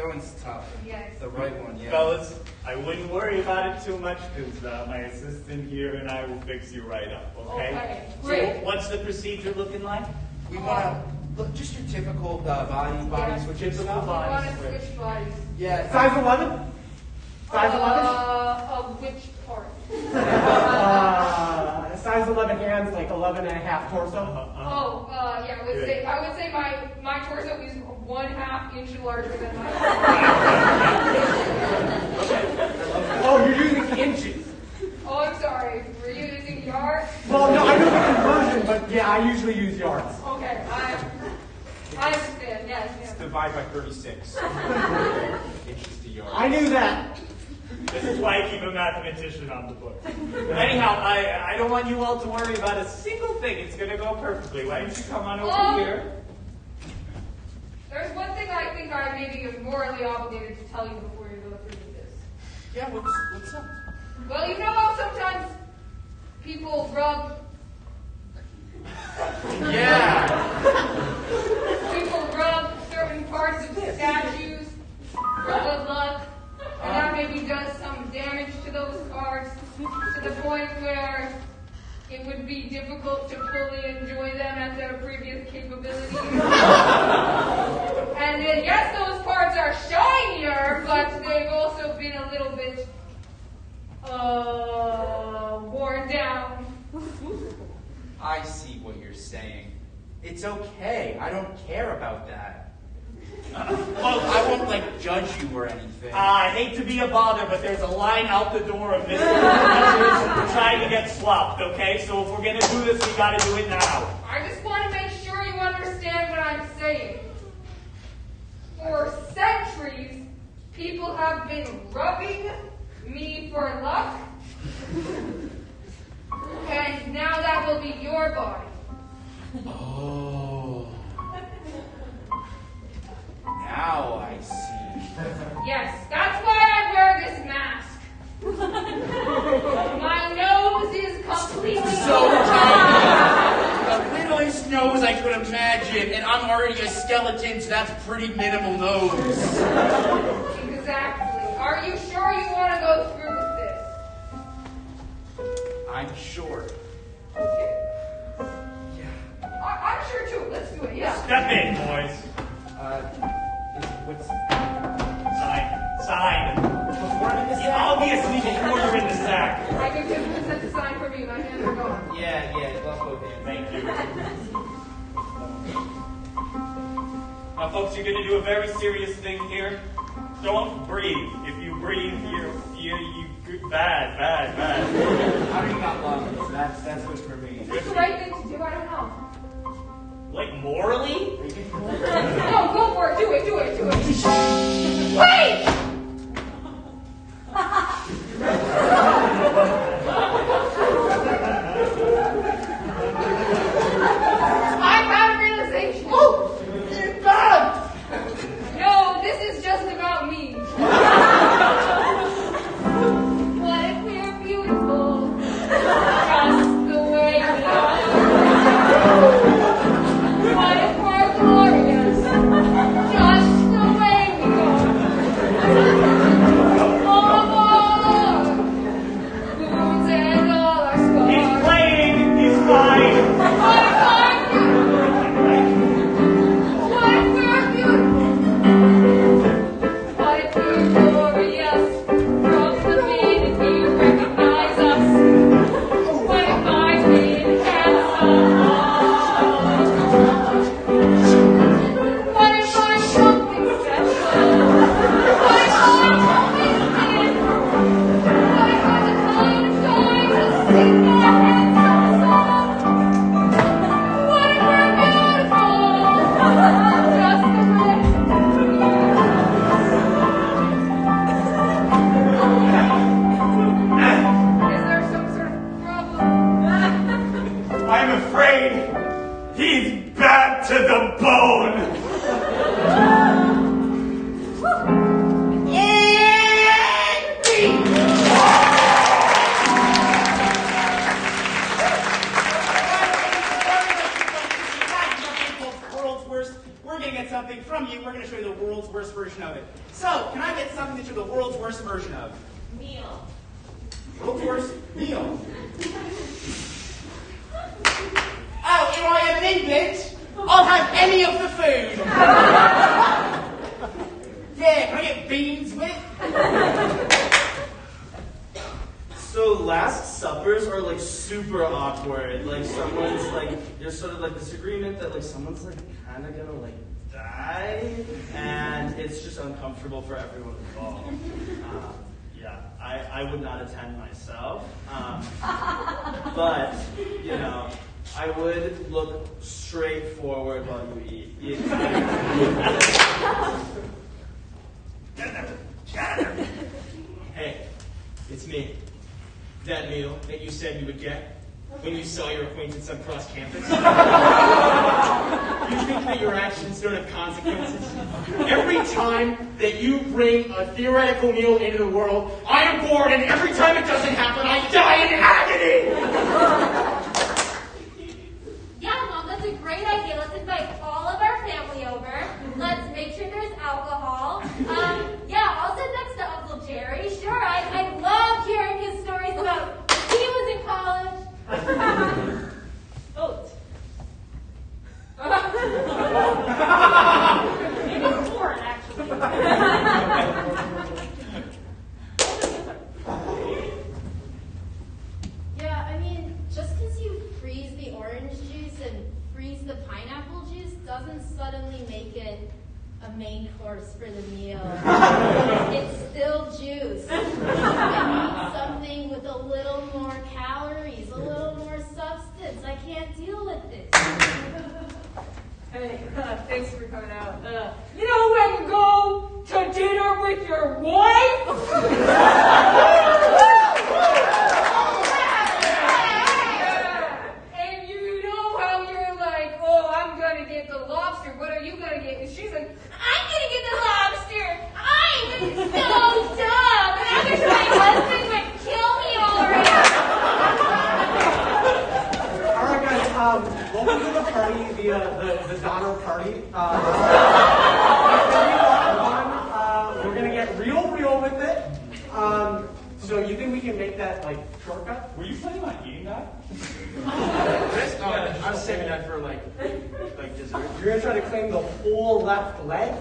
one's tough. Yes. The right one, yeah. Fellas, I wouldn't worry about it too much because my assistant here and I will fix you right up, okay? Okay, great. So, what's the procedure looking like? We want to look just your typical body switching Typical stuff. We want body to switch. switch bodies. Yeah. Size 11? Size 11? Of which part? Size 11 hands, like 11 and a half torso. Yeah, I would say my torso is 1/2 inch larger than my. Oh, you're using inches. Oh, I'm sorry. Were you using yards? Well, no, I know the conversion, but yeah, I usually use yards. Okay, I understand. Yes. Divide by 36. Inches to yards. I knew that. This is why I keep a mathematician on the book. But anyhow, I don't want you all to worry about a single thing. It's going to go perfectly. Why don't you come on over here? There's one thing I think I maybe am morally obligated to tell you before you go through with this. Yeah, what's up? Well, you know how sometimes people rub. Yeah. People rub certain parts of statues for good luck, and that maybe does some damage to those cards to the point where it would be difficult to fully enjoy them at their previous capability. And then, yes, those cards are shinier, but they've also been a little bit worn down. I see what you're saying. It's okay. I don't care about that. Well, I won't judge you or anything. I hate to be a bother, but there's a line out the door of Mr. trying to get swapped, okay? So if we're going to do this, we got to do it now. I just want to make sure you understand what I'm saying. For centuries, people have been rubbing me for luck, and now that will be your body. Oh. Now I see. Yes, that's why I wear this mask. My nose is completely So tiny. The littlest nose I could imagine, and I'm already a skeleton, so that's pretty minimal nose. Exactly. Are you sure you want to go through with this? I'm sure. Okay. Yeah. I'm sure too. Let's do it. Yeah. Step in, boys. What's... Sign. Before I'm in the sack? Obviously, before you're in the sack. I can just consent to sign for me. My hands are gone. Yeah, love both hands. Thank you. Now, folks, you're going to do a very serious thing here. Don't breathe. If you breathe, you bad. I already got lungs. That's good for me. Is this the right thing to do? I don't know. Like, morally? No, go for it. Do it. Wait! I've had a realization. Oh! It's bad! No, this is just about me. What if we're beautiful? Just the way we are. What if we're glorious? Just the way we are. All wounds and all our scars. He's playing. He's fine. What if I'm beautiful? What if we're beautiful? What if we're glorious? From the minute you recognize us. What if I'm being handsome? afraid. He's bad to the bone. We're gonna get something from you. We're gonna show you the world's worst version of it. So, can I get something that you're the world's worst version of? Meal. World's worst meal. Oh, here I am in England. I'll have any of the food. Yeah, can I get beans with it? So last suppers are like super awkward. Like someone's like, there's sort of like this agreement that like someone's like kind of gonna like die, and it's just uncomfortable for everyone involved. Yeah, I would not attend myself, but you know, I would look straight forward while you eat. Hey, it's me. That meal that you said you would get when you saw your acquaintance across campus. You think that your actions don't have consequences? Every time that you bring a theoretical meal into the world, I am bored, and every time it doesn't happen, I die in agony! Yeah, Mom, that's a great idea. Let's invite all of our family over. Let's make sure there's alcohol. Yeah, I'll sit next to Uncle Jerry. Sure, I love hearing his stories about when he was in college. Oats. Maybe corn, actually. Yeah, I mean, just because you freeze the orange juice and freeze the pineapple juice doesn't suddenly make it a main course for the meal. It's still juice. I need something with a little more calories, a little more substance. I can't deal with this. Hey, thanks for coming out. You know when you go to dinner with your wife? And you know how you're like, oh, I'm gonna get the lobster. What are you gonna get? And she's like, I'm gonna get the lobster. I'm so dumb. And I'm sure my husband would kill me already. All right, guys. Welcome to the party, the Donner party. We're gonna get real with it. So you think we can make that like shortcut? Were you planning on eating that? I was saving that for like dessert. You're gonna try to claim the whole left leg?